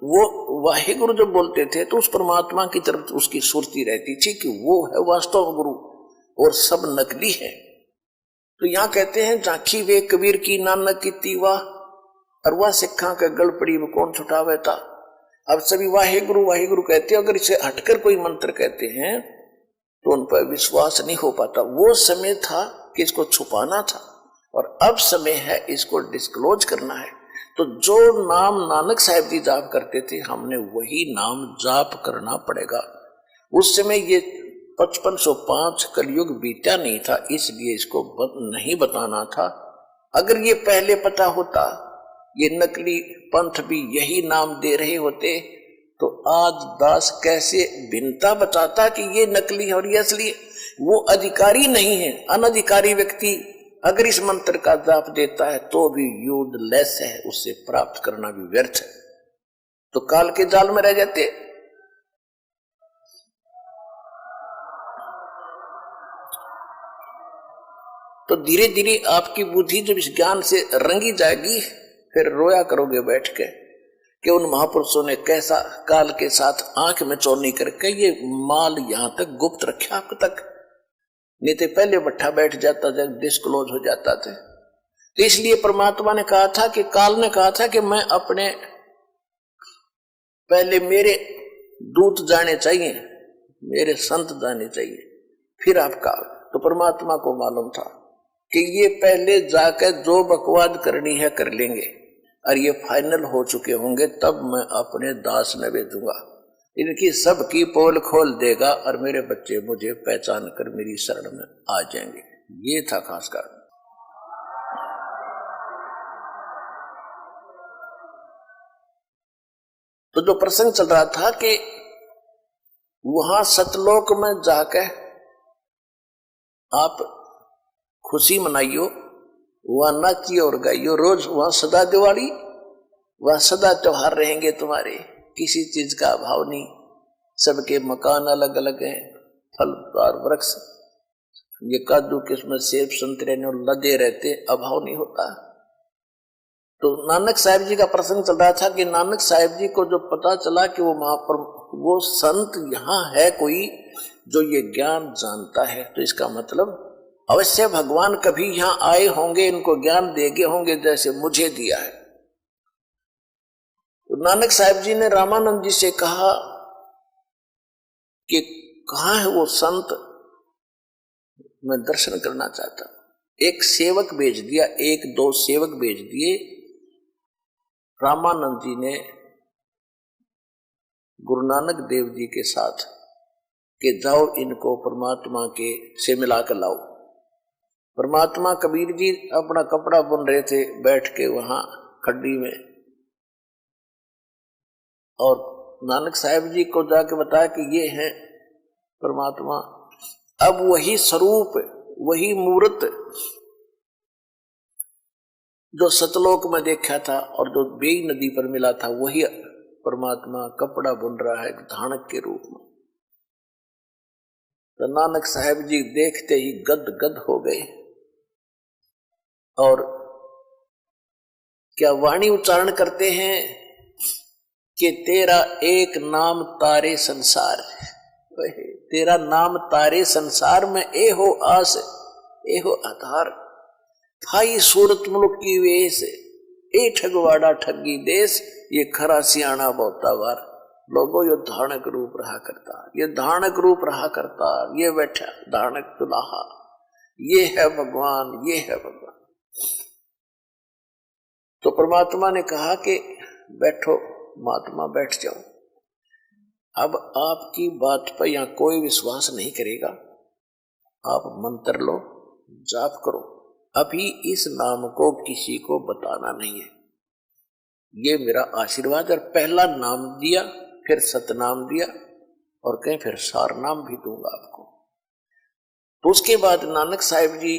वो वाहेगुरु जब बोलते थे तो उस परमात्मा की तरफ उसकी सुरती रहती थी कि वो है वास्तव गुरु और सब नकली है। तो यहाँ कहते हैं झांकी वे कबीर की नानक की तीवा, अरवा सिखा का गल पड़ी वो कौन छुटावे था। अब सभी वाहेगुरु वाहेगुरु कहते हैं, अगर इसे हटकर कोई मंत्र कहते हैं तो उन पर विश्वास नहीं हो पाता। वो समय था कि इसको छुपाना था और अब समय है इसको डिस्क्लोज करना है। तो जो नाम नानक साहब जी जाप करते थे, हमने वही नाम जाप करना पड़ेगा। उस समय ये 5505 कलयुग बीता नहीं था, इसलिए इसको नहीं बताना था। अगर ये पहले पता होता, ये नकली पंथ भी यही नाम दे रहे होते, तो आज दास कैसे भिन्नता बताता कि ये नकली है और ये असली है। वो अधिकारी नहीं है, अनधिकारी व्यक्ति अगर इस मंत्र का जाप देता है तो भी यूजलेस है, उससे प्राप्त करना भी व्यर्थ है। तो काल के जाल में रह जाते। तो धीरे धीरे आपकी बुद्धि जब इस ज्ञान से रंगी जाएगी, फिर रोया करोगे बैठ के कि उन महापुरुषों ने कैसा काल के साथ आंख में चौनी करके ये माल यहां तक गुप्त रखा आपको तक, नहीं तो पहले बट्ठा बैठ जाता था, डिस्क्लोज हो जाता था। तो इसलिए परमात्मा ने कहा था कि काल ने कहा था कि मैं अपने पहले मेरे दूत जाने चाहिए, मेरे संत जाने चाहिए, फिर आपका। तो परमात्मा को मालूम था कि ये पहले जाकर जो बकवाद करनी है कर लेंगे और ये फाइनल हो चुके होंगे, तब मैं अपने दास में भेजूंगा, इनकी सबकी पोल खोल देगा और मेरे बच्चे मुझे पहचान कर मेरी शरण में आ जाएंगे। ये था खास कारण। तो जो प्रसंग चल रहा था कि वहां सतलोक में जाकर आप खुशी मनाइयो, वहां नाचियो और गाइयो रोज, वहां सदा दिवाली, वहां सदा त्योहार रहेंगे तुम्हारे, किसी चीज का अभाव नहीं। सबके मकान अलग अलग हैं, फलदार वृक्ष, ये काजू किस्म सेब संतरे लदे रहते, अभाव नहीं होता। तो नानक साहब जी का प्रसंग चल रहा था कि नानक साहब जी को जो पता चला कि वो संत यहाँ है कोई जो ये ज्ञान जानता है, तो इसका मतलब अवश्य भगवान कभी यहाँ आए होंगे, इनको ज्ञान देगे होंगे जैसे मुझे दिया है। तो नानक साहब जी ने रामानंद जी से कहा कि कहाँ है वो संत, मैं दर्शन करना चाहता। एक सेवक भेज दिया, 1-2 सेवक भेज दिए। रामानंद जी ने गुरु नानक देव जी के साथ कि जाओ इनको परमात्मा के से मिला कर लाओ। परमात्मा कबीर जी अपना कपड़ा बुन रहे थे बैठ के वहां खड्डी में, और नानक साहब जी को जाके बताया कि ये है परमात्मा। अब वही स्वरूप, वही मूर्त जो सतलोक में देखा था और जो बेई नदी पर मिला था, वही परमात्मा कपड़ा बुन रहा है धानक के रूप में। तो नानक साहब जी देखते ही गद गद हो गए और क्या वाणी उच्चारण करते हैं कि तेरा एक नाम तारे संसार, तेरा नाम तारे संसार में ए हो आस ए हो आधार, थाई सूरत मुल्क की वेश ए ठगवाड़ा ठगी देश, ये खरा सियाणा बहुतावार। लोगों ये धारणक रूप रहा करता, ये धारणक रूप रहा करता, ये बैठा धारणक दुल्हा, ये है भगवान, ये है भगवान। तो परमात्मा ने कहा कि बैठो महात्मा, बैठ जाओ। अब आपकी बात पर यहां कोई विश्वास नहीं करेगा, आप मंत्र लो, जाप करो, अभी इस नाम को किसी को बताना नहीं है, ये मेरा आशीर्वाद। और पहला नाम दिया, फिर सतनाम दिया, और कहीं फिर सार नाम भी दूंगा आपको। तो उसके बाद नानक साहिब जी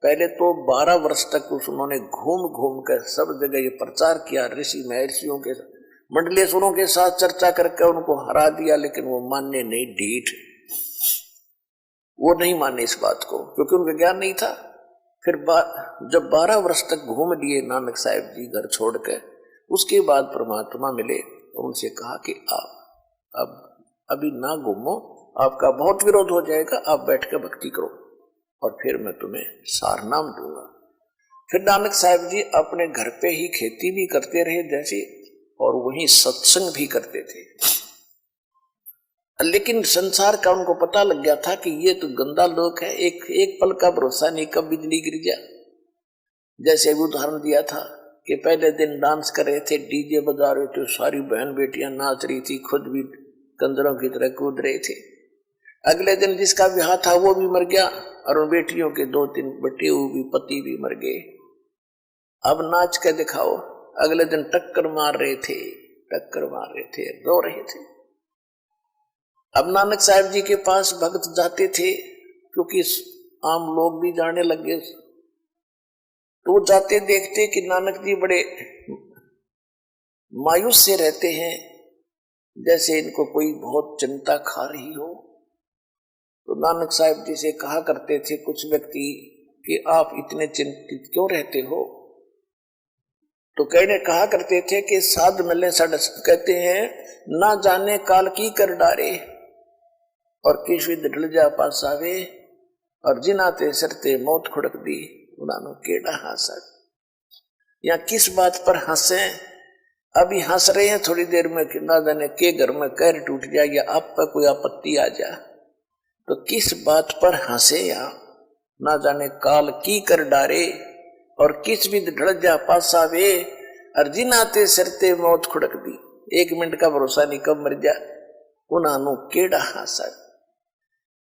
पहले तो 12 वर्ष तक उन्होंने घूम घूम कर सब जगह ये प्रचार किया, ऋषि महर्षियों के मंडलेश्वरों के साथ चर्चा करके उनको हरा दिया, लेकिन वो मानने नहीं, ढीठ, वो नहीं माने इस बात को, क्योंकि उनका ज्ञान नहीं था। फिर जब 12 वर्ष तक घूम लिए नानक साहिब जी घर छोड़ के, उसके बाद परमात्मा मिले तो उनसे कहा कि आप अब अभी ना घूमो, आपका बहुत विरोध हो जाएगा, आप बैठ कर भक्ति करो और फिर मैं तुम्हें सार नाम दूंगा। फिर नानक साहिब जी अपने घर पे ही खेती भी करते रहे जैसे, और वहीं सत्संग भी करते थे। लेकिन संसार का उनको पता लग गया था कि ये तो गंदा लोक है, एक पल का भरोसा नहीं, कब बिजली गिर गया। जैसे अभी उदाहरण दिया था कि पहले दिन डांस कर रहे थे, डीजे बजा रहे थे, सारी बहन बेटियां नाच रही थी, खुद भी कंदरों की तरह कूद रहे थे। अगले दिन जिसका ब्याह था वो भी मर गया, और उन बेटियों के 2-3 बेटे भी, पति भी मर गए। अब नाच के दिखाओ, अगले दिन टक्कर मार रहे थे, रो रहे थे। अब नानक साहिब जी के पास भक्त जाते थे, क्योंकि आम लोग भी जाने लगे, तो वो जाते देखते कि नानक जी बड़े मायूस से रहते हैं, जैसे इनको कोई बहुत चिंता खा रही हो। तो नानक साहिब जी से कहा करते थे कुछ व्यक्ति कि आप इतने चिंतित क्यों रहते हो। तो कहने कहा करते थे कि साध मिले सड़, कहते हैं ना जाने काल की कर डारे, और किस विद ढल जा पास आवे, और जिनाते सरते मौत खुड़क दी, उन्होंने केड़ा हंसा। या किस बात पर हंसे, अभी हंस रहे हैं, थोड़ी देर में ना जाने के घर में कैर टूट जाए या आप पर कोई आपत्ति आ जाए, तो किस बात पर हंसे। या ना जाने काल की कर डारे, और किस विद ढल जा पास आवे, और जिनाते सरते मौत खुड़क दी, 1 मिनट का भरोसा नहीं कब मर जा, उन्होंने केड़ा हंसा।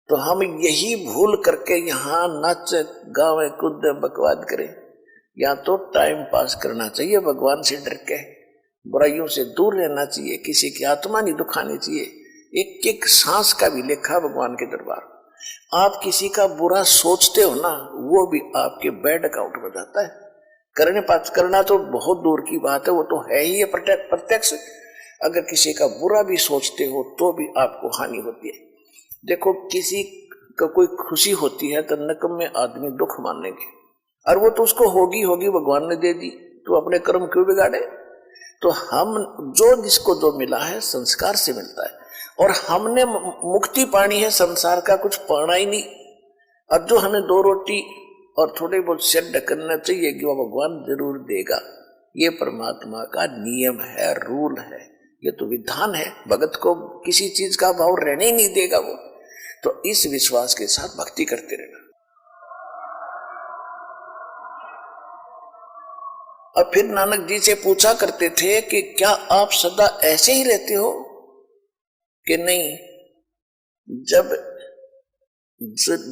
तो हम यही भूल करके यहाँ नाच गावे कूद बकवाद करें। या तो टाइम पास करना चाहिए, भगवान से डर के, बुराइयों से दूर रहना चाहिए, किसी की आत्मा नहीं दुखानी चाहिए। एक एक सांस का भी लेखा भगवान के दरबार। आप किसी का बुरा सोचते हो ना, वो भी आपके बैड अकाउंट में जाता है। करना तो बहुत दूर की बात है, वो तो है ही प्रत्यक्ष। अगर किसी का बुरा भी सोचते हो तो भी आपको हानि होती है। देखो किसी का कोई खुशी होती है तो निकम्मे आदमी दुख मानेंगे, और वो तो उसको होगी भगवान ने दे दी, तो अपने कर्म क्यों बिगाड़े। तो हम जो जिसको जो मिला है संस्कार से मिलता है, और हमने मुक्ति पानी है, संसार का कुछ पाना ही नहीं। और जो हमें 2 रोटी और थोड़े बहुत सिर ढकना चाहिए कि वो भगवान जरूर देगा, ये परमात्मा का नियम है, रूल है, ये तो विधान है। भगत को किसी चीज का भाव रहने ही नहीं देगा वो। तो इस विश्वास के साथ भक्ति करते रहना। और फिर नानक जी से पूछा करते थे कि क्या आप सदा ऐसे ही रहते हो कि नहीं। जब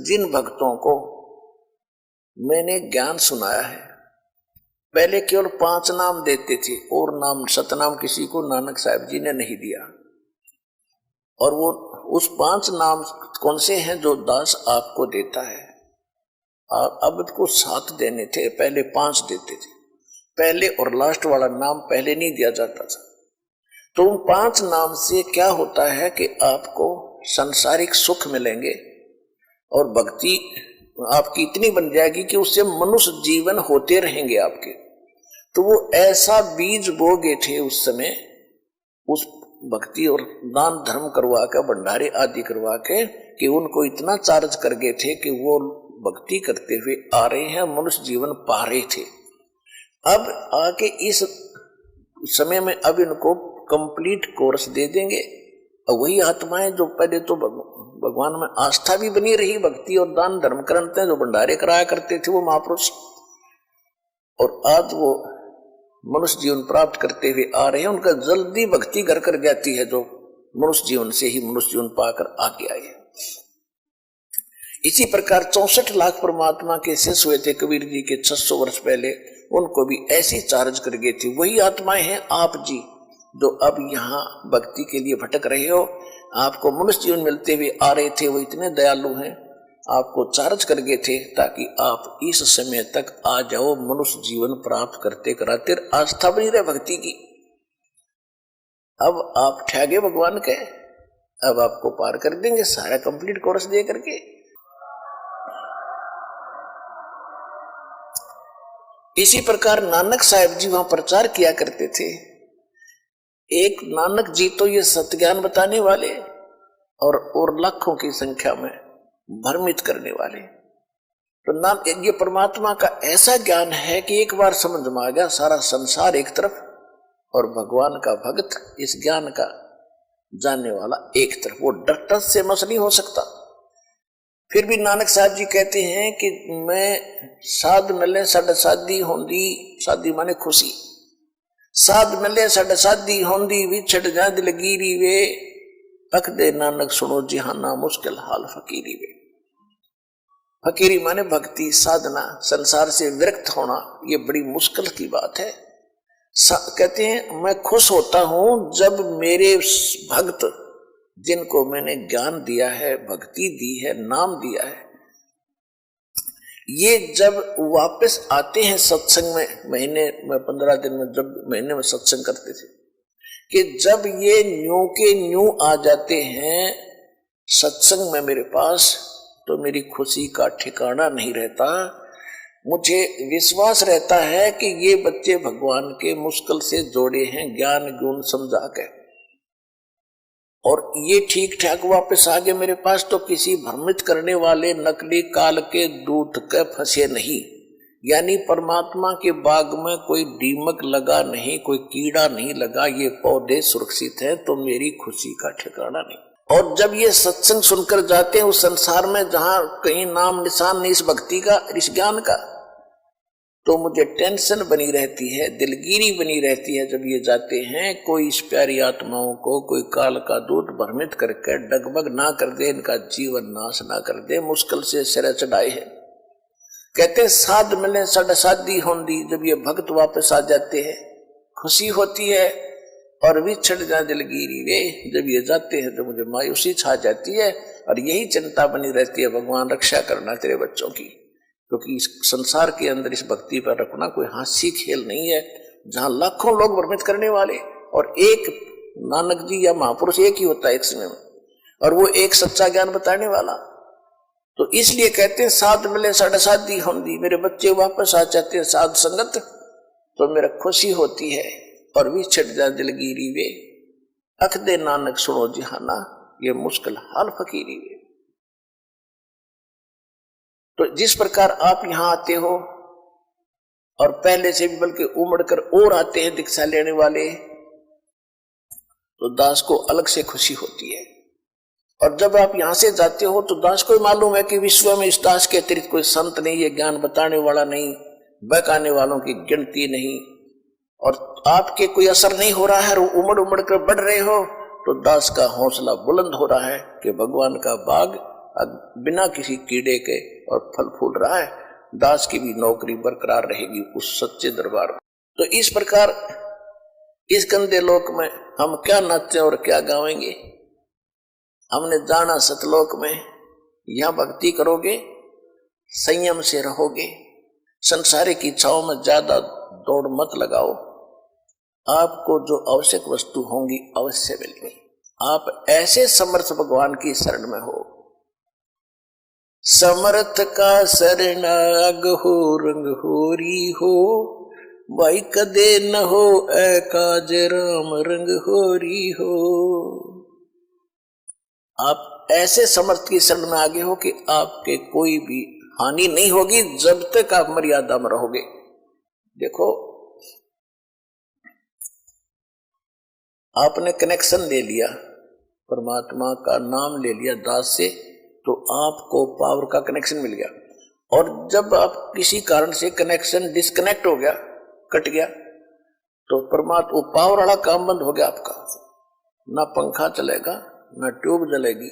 जिन भक्तों को मैंने ज्ञान सुनाया है, पहले केवल 5 नाम देते थे, और नाम सतनाम किसी को नानक साहिब जी ने नहीं दिया। और वो उस 5 नाम कौन से हैं जो दास आपको देता है। अब इसको 7 देने थे, पहले 5 देते थे। पहले और लास्ट वाला नाम पहले नहीं दिया जाता था। तो उन 5 नाम से क्या होता है कि आपको सांसारिक सुख मिलेंगे, और भक्ति आपकी इतनी बन जाएगी कि उससे मनुष्य जीवन होते रहेंगे आपके। तो वो ऐसा बीज बो गए थे उस समय, उस भक्ति और दान धर्म करवा के, भंडारे आदि करवा के, कि उनको इतना चार्ज कर गए थे कि वो भक्ति करते हुए आ रहे हैं, मनुष्य जीवन पा रहे थे। अब आके इस समय में अब इनको कंप्लीट कोर्स दे देंगे। और वही आत्माएं जो पहले तो भगवान में आस्था भी बनी रही, भक्ति और दान धर्म करते हैं, जो भंडारे कराया करते थे वो महापुरुष, और आज वो मनुष्य जीवन प्राप्त करते हुए आ रहे हैं, उनका जल्दी भक्ति घर कर जाती है, जो मनुष्य जीवन से ही मनुष्य जीवन पाकर आगे आए। इसी प्रकार 64 लाख परमात्मा के शिष्य हुए थे कबीर जी के 600 वर्ष पहले, उनको भी ऐसी चार्ज कर गए थे। वही आत्माएं हैं आप जी, जो अब यहाँ भक्ति के लिए भटक रहे हो, आपको मनुष्य जीवन मिलते हुए आ रहे थे, वो इतने दयालु हैं, आपको चार्ज कर गए थे ताकि आप इस समय तक आ जाओ, मनुष्य जीवन प्राप्त करते कराते आस्था बनी रहे भक्ति की। अब आप ठहगे भगवान के, अब आपको पार कर देंगे सारा कंप्लीट कोर्स दे करके। इसी प्रकार नानक साहब जी वहां प्रचार किया करते थे। एक नानक जी तो ये सत्य ज्ञान बताने वाले और लाखों की संख्या में भ्रमित करने वाले। तो ये परमात्मा का ऐसा ज्ञान है कि एक बार समझ में आ गया, सारा संसार एक तरफ और भगवान का भक्त इस ज्ञान का जानने वाला एक तरफ, वो डर से मस नहीं हो सकता। फिर भी नानक साहब जी कहते हैं कि मैं साध मिले साढ़े शादी होंदी, शादी माने खुशी, साध मिले साढ़े शादी होंदी, विछड़ जा दिलगीरी वे, अख दे नानक सुनो जिहाना मुश्किल हाल फकीरी वे। फकीरी माने भक्ति साधना, संसार से विरक्त होना, ये बड़ी मुश्किल की बात है। कहते हैं मैं खुश होता हूं जब मेरे भक्त, जिनको मैंने ज्ञान दिया है, भक्ति दी है, नाम दिया है, ये जब वापस आते हैं सत्संग में, महीने में 15 दिन में, जब महीने में सत्संग करते थे, कि जब ये न्यू के न्यू आ जाते हैं सत्संग में मेरे पास, तो मेरी खुशी का ठिकाना नहीं रहता। मुझे विश्वास रहता है कि ये बच्चे भगवान के मुश्किल से जोड़े हैं ज्ञान गुण समझा के, और ये ठीक ठाक वापस आ गए मेरे पास, तो किसी भ्रमित करने वाले नकली काल के दूत के फंसे नहीं। यानी परमात्मा के बाग में कोई दीमक लगा नहीं, कोई कीड़ा नहीं लगा, ये पौधे सुरक्षित हैं, तो मेरी खुशी का ठिकाना नहीं। और जब ये सत्संग सुनकर जाते हैं उस संसार में जहां कहीं नाम निशान नहीं इस भक्ति का, इस ज्ञान का, तो मुझे टेंशन बनी रहती है, दिलगीरी बनी रहती है। जब ये जाते हैं, कोई इस प्यारी आत्माओं को कोई काल का दूत भ्रमित करके डगमग ना कर दे, इनका जीवन नाश ना कर दे, मुश्किल से सिर चढ़ाए है। कहते साध मिले साढ़े शादी होंदी, जब ये भक्त वापस आ जाते हैं खुशी होती है, और विछड़ जा दिलगीरी वे, जब ये जाते हैं तो मुझे मायूसी छा जाती है, और यही चिंता बनी रहती है, भगवान रक्षा करना तेरे बच्चों की, क्योंकि इस संसार के अंदर इस भक्ति पर रखना कोई हास्य खेल नहीं है, जहां लाखों लोग भ्रमित करने वाले, और एक नानक जी या महापुरुष एक ही होता है एक समय में, और वो एक सच्चा ज्ञान बताने वाला। तो इसलिए कहते हैं साध मिले साढ़े शादी होंदी, मेरे बच्चे वापस आ जाते हैं साध संगत, तो मेरा खुशी होती है, और विछड़ जा दिलगीरी वे, अख दे नानक सुनो जिहाना, ये मुश्किल हाल फकीरी वे। तो जिस प्रकार आप यहां आते हो, और पहले से भी बल्कि उमड़कर और आते हैं दीक्षा लेने वाले, तो दास को अलग से खुशी होती है। और जब आप यहां से जाते हो तो दास को मालूम है कि विश्व में इस दास के अतिरिक्त कोई संत नहीं, ये ज्ञान बताने वाला नहीं, बहकाने वालों की गिनती नहीं, और आपके कोई असर नहीं हो रहा है, उमड़ उमड़ कर बढ़ रहे हो, तो दास का हौसला बुलंद हो रहा है कि भगवान का बाग बिना किसी कीड़े के और फल फूल रहा है, दास की भी नौकरी बरकरार रहेगी उस सच्चे दरबार में। तो इस प्रकार इस गंदे लोक में हम क्या नाचें और क्या गावेंगे। हमने जाना सतलोक में, यहां भक्ति करोगे, संयम से रहोगे, संसारिक इच्छाओं में ज्यादा दौड़ मत लगाओ, आपको जो आवश्यक वस्तु होंगी अवश्य मिलेगी। आप ऐसे समर्थ भगवान की शरण में हो, समर्थ का शरणाग हो, रंग होरी हो, भाई कदे न हो ऐ काज राम रंग होरी हो। आप ऐसे समर्थ की शरण में आगे हो कि आपके कोई भी हानि नहीं होगी जब तक आप मर्यादा में रहोगे। देखो, आपने कनेक्शन ले लिया, परमात्मा का नाम ले लिया दास से, तो आपको पावर का कनेक्शन मिल गया। और जब आप किसी कारण से कनेक्शन डिस्कनेक्ट हो गया, कट गया, तो परमात्मा पावर वाला काम बंद हो गया आपका। ना पंखा चलेगा, ना ट्यूब जलेगी,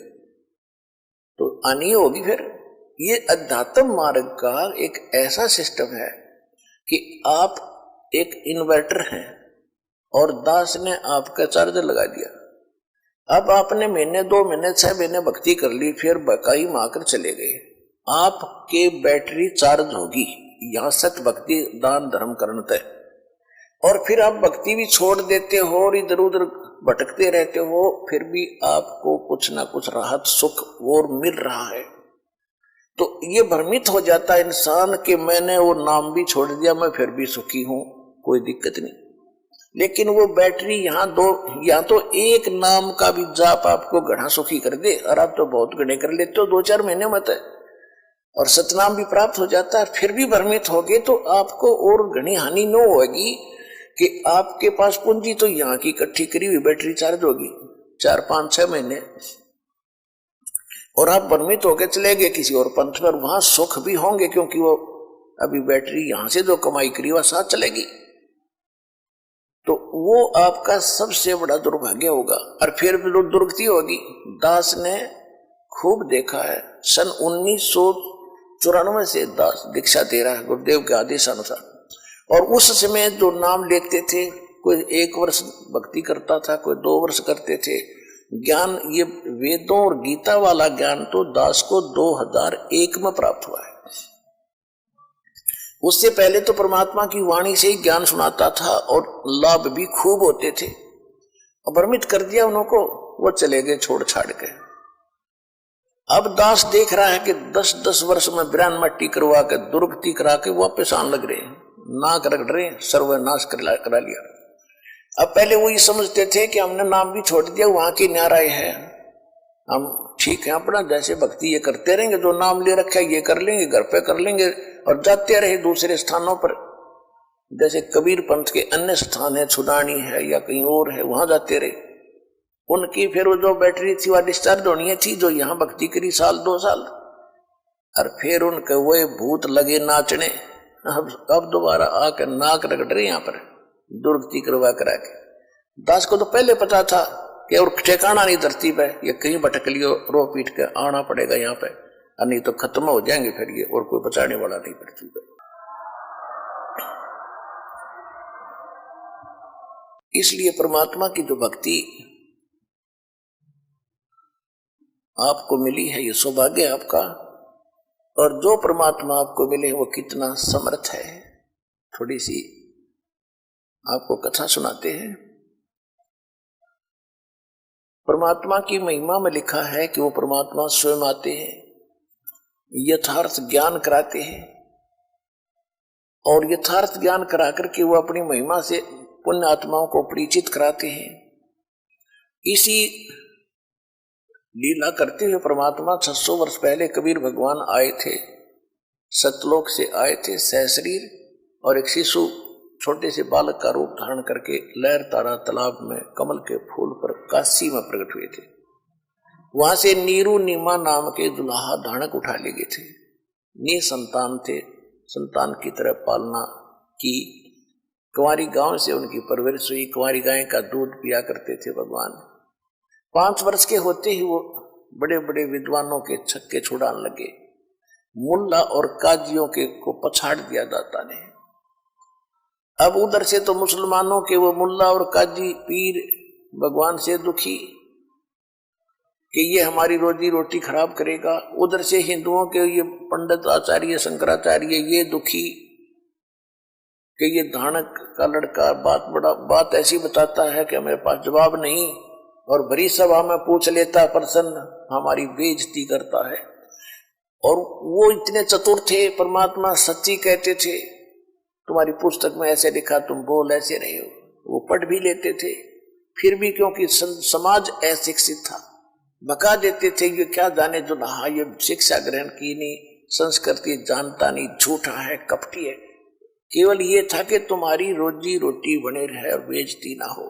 तो हानि होगी। फिर ये अध्यात्म मार्ग का एक ऐसा सिस्टम है कि आप एक इन्वर्टर हैं और दास ने आपका चार्जर लगा दिया। अब आपने महीने 2 महीने 6 महीने भक्ति कर ली, फिर बकाई माकर चले गए, आपके बैटरी चार्ज होगी। यहां सत्य भक्ति दान धर्म करना तय। और फिर आप भक्ति भी छोड़ देते हो और इधर उधर भटकते रहते हो, फिर भी आपको कुछ ना कुछ राहत सुख और मिल रहा है। तो ये भ्रमित हो जाता है इंसान कि मैंने वो नाम भी छोड़ दिया, मैं फिर भी सुखी हूं, कोई दिक्कत नहीं। लेकिन वो बैटरी यहाँ तो एक नाम का भी जाप आपको घना सुखी कर दे, और आप तो बहुत घने कर लेते हो 2-4 महीने में तय, और सतनाम भी प्राप्त हो जाता है, फिर भी भ्रमित हो गए तो आपको और घनी हानि न होगी कि आपके पास पूंजी तो यहाँ की इकट्ठी करी हुई बैटरी चार्ज होगी 4-5-6 महीने, और आप भ्रमित होकर चले गए किसी और पंथ पर। वहां सुख भी होंगे क्योंकि वो अभी बैटरी यहां से जो कमाई करी वह साथ चलेगी, तो वो आपका सबसे बड़ा दुर्भाग्य होगा। और फिर भी दुर्गति होगी। दास ने खूब देखा है, सन 1994 से दास दीक्षा दे रहा है गुरुदेव के आदेश अनुसार, और उस समय जो नाम लेते थे, कोई 1 वर्ष भक्ति करता था, कोई 2 वर्ष करते थे। ज्ञान, ये वेदों और गीता वाला ज्ञान तो दास को 2001 में प्राप्त हुआ है। उससे पहले तो परमात्मा की वाणी से ही ज्ञान सुनाता था और लाभ भी खूब होते थे। भ्रमित कर दिया उनको, वो चले गए छोड़ छाड़ के। अब दास देख रहा है कि 10-10 वर्ष में ब्राह्मण मट्टी करवा के दुर्गति करा के वापस आने लग रहे हैं, नाक रगड़ रहे हैं, सर्वनाश करा लिया। अब पहले वो ये समझते थे कि हमने नाम भी छोड़ दिया, वहां की न्याराय है, हम ठीक है अपना जैसे भक्ति ये करते रहेंगे, जो नाम ले रखा है ये कर लेंगे, घर पे कर लेंगे, और जाते रहे दूसरे स्थानों पर। जैसे कबीर पंथ के अन्य स्थान है, छुडानी है या कहीं और है, वहां जाते रहे। उनकी फिर वो जो बैटरी थी वह डिस्चार्ज होनी थी, जो यहाँ भक्ति करी 1-2 साल, और फिर उनके वो भूत लगे नाचने। अब दोबारा आकर नाक रगड़ रहे यहाँ पर दुर्गति करवा करा के। दास को तो पहले पता था कि और ठिकाना नहीं धरती पे, ये कहीं भटक लियो, रो पीट के आना पड़ेगा यहाँ पे, और नहीं तो खत्म हो जाएंगे फिर ये, और कोई बचाने वाला नहीं पृथ्वी पे। इसलिए परमात्मा की जो भक्ति आपको मिली है, ये सौभाग्य है आपका। और जो परमात्मा आपको मिले वो कितना समर्थ है। थोड़ी सी आपको कथा सुनाते हैं। परमात्मा की महिमा में लिखा है कि वो परमात्मा स्वयं आते हैं, यथार्थ ज्ञान कराते हैं, और यथार्थ ज्ञान करा करके वो अपनी महिमा से पुण्य आत्माओं को परिचित कराते हैं। इसी लीला करते हुए परमात्मा 600 वर्ष पहले कबीर भगवान आए थे, सतलोक से आए थे सहशरीर, और एक शिशु छोटे से बालक का रूप धारण करके लहर तारा तालाब में कमल के फूल पर काशी में प्रकट हुए थे। वहां से नीरू नीमा नाम के दुल्हा धानक उठा ले गए थे। निसंतान थे, संतान की तरह पालना की। कुंवारी गांव से उनकी परवरिश हुई, कुंवारी गाय का दूध पिया करते थे भगवान। 5 वर्ष के होते ही वो बड़े बड़े विद्वानों के छक्के छुड़ाने लगे। मुल्ला और काजियों के को पछाड़ दिया दाता ने। अब उधर से तो मुसलमानों के वो मुल्ला और काजी पीर भगवान से दुखी कि ये हमारी रोजी रोटी खराब करेगा। उधर से हिंदुओं के ये पंडित आचार्य शंकराचार्य ये दुखी कि ये धानक का लड़का बात ऐसी बताता है कि हमारे पास जवाब नहीं, और भरी सभा में पूछ लेता प्रसन्न, हमारी बेइज्जती करता है। और वो इतने चतुर थे, परमात्मा सच्ची कहते थे तुम्हारी पुस्तक में ऐसे लिखा, तुम बोल ऐसे रहे हो। वो पढ़ भी लेते थे, फिर भी क्योंकि समाज अशिक्षित था, बका देते थे कि क्या जाने जो नहा, ये शिक्षा ग्रहण की नहीं, संस्कृति जानता नहीं, झूठा है, कपटी है। केवल ये था कि तुम्हारी रोजी रोटी बने रहे और बेइज्जती ना हो।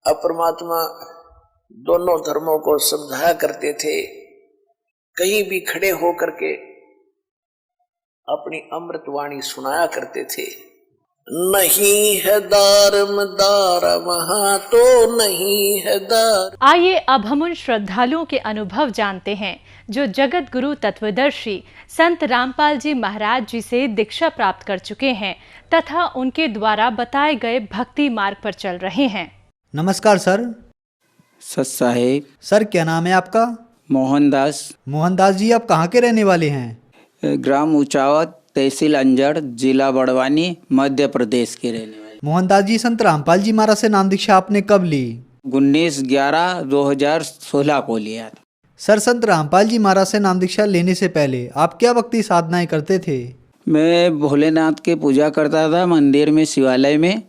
अब परमात्मा दोनों धर्मों को समझाया करते थे, कहीं भी खड़े हो करके अपनी अमृतवाणी सुनाया करते थे। नहीं है दार वहां तो नहीं है दार। आइए अब हम उन श्रद्धालुओं के अनुभव जानते हैं जो जगत गुरु तत्वदर्शी संत रामपाल जी महाराज जी से दीक्षा प्राप्त कर चुके हैं तथा उनके द्वारा बताए गए भक्ति मार्ग पर चल रहे हैं। नमस्कार सर। सत साहेब। सर क्या नाम है आपका? मोहनदास। मोहनदास जी, आप कहाँ के रहने वाले हैं? ग्राम ऊंचावत, तहसील अंजड़, जिला बड़वानी, मध्य प्रदेश के रहने वाले। मोहनदास जी, संत रामपाल जी महाराज से नाम दीक्षा आपने कब ली? 19/11/2016 को लिया था। सर, संत रामपाल जी महाराज से नाम दीक्षा लेने से पहले आप क्या भक्ति साधनाएं करते थे? मैं भोलेनाथ के पूजा करता था मंदिर में, शिवालय में।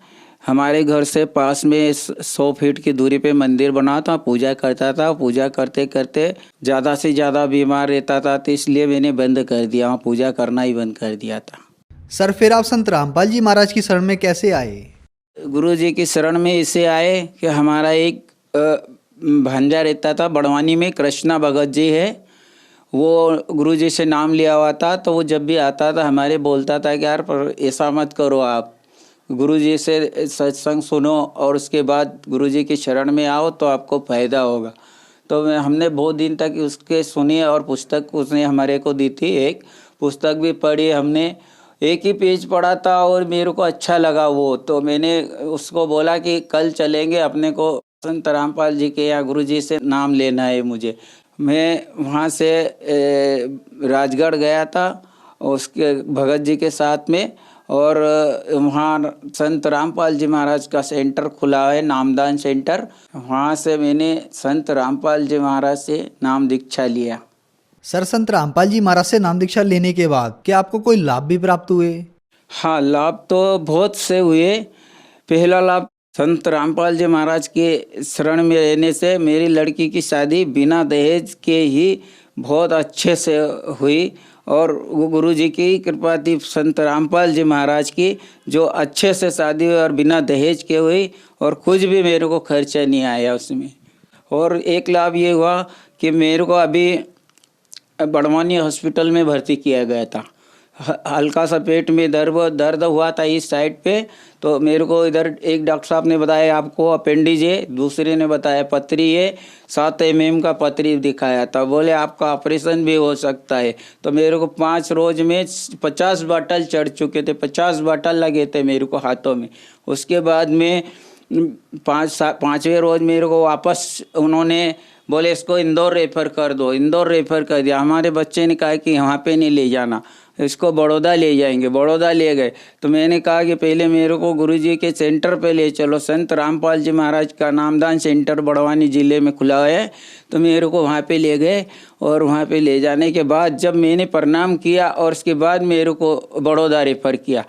हमारे घर से पास में 100 फीट की दूरी पे मंदिर बना था, पूजा करता था। पूजा करते करते ज़्यादा से ज़्यादा बीमार रहता था, तो इसलिए मैंने बंद कर दिया, वहाँ पूजा करना ही बंद कर दिया था। सर, फिर आप संत रामपाल जी महाराज की शरण में कैसे आए? गुरु जी की शरण में इसे आए कि हमारा एक भांजा रहता था बड़वानी में, कृष्णा भगत जी है, वो गुरु जी से नाम लिया हुआ था। तो वो जब भी आता था हमारे बोलता था कि यार पर ऐसा मत करो, आप गुरु जी से सत्संग सुनो और उसके बाद गुरु जी की शरण में आओ तो आपको फ़ायदा होगा। तो हमने बहुत दिन तक उसके सुनी और पुस्तक उसने हमारे को दी थी, एक पुस्तक भी पढ़ी हमने। एक ही पेज पढ़ा था और मेरे को अच्छा लगा वो, तो मैंने उसको बोला कि कल चलेंगे, अपने को संत रामपाल जी के यहाँ गुरु जी से नाम लेना है मुझे। मैं वहाँ से राजगढ़ गया था उसके भगत जी के साथ में, और वहाँ संत रामपाल जी महाराज का सेंटर खुला है, नामदान सेंटर। वहाँ से मैंने संत रामपाल जी महाराज से नाम दीक्षा लिया। सर, संत रामपाल जी महाराज से नाम दीक्षा लेने के बाद क्या आपको कोई लाभ भी प्राप्त हुए? हाँ, लाभ तो बहुत से हुए। पहला लाभ, संत रामपाल जी महाराज के शरण में रहने से मेरी लड़की की शादी बिना दहेज के ही बहुत अच्छे से हुई, और गुरु जी की कृपा थी, संत रामपाल जी महाराज की, जो अच्छे से शादी हुई और बिना दहेज के हुई, और कुछ भी मेरे को खर्चा नहीं आया उसमें। और एक लाभ ये हुआ कि मेरे को अभी बड़वानी हॉस्पिटल में भर्ती किया गया था। हल्का सा पेट में दर्द हुआ था इस साइड पे, तो मेरे को इधर एक डॉक्टर साहब ने बताया आपको अपेंडिज है, दूसरे ने बताया पथरी है, 7 mm का पथरी दिखाया था। बोले आपका ऑपरेशन भी हो सकता है। तो मेरे को 5 रोज में 50 बॉटल चढ़ चुके थे, 50 बॉटल लगे थे मेरे को हाथों में। उसके बाद में 5वें रोज मेरे को वापस उन्होंने बोले इसको इंदौर रेफर कर दो। इंदौर रेफर कर दिया। हमारे बच्चे ने कहा कि यहाँ पे नहीं ले जाना, इसको बड़ौदा ले जाएंगे। बड़ौदा ले गए। तो मैंने कहा कि पहले मेरे को गुरुजी के सेंटर पे ले चलो, संत रामपाल जी महाराज का नामदान सेंटर बड़वानी ज़िले में खुला है। तो मेरे को वहाँ पे ले गए, और वहाँ पे ले जाने के बाद जब मैंने प्रणाम किया और उसके बाद मेरे को बड़ौदा रेफर किया,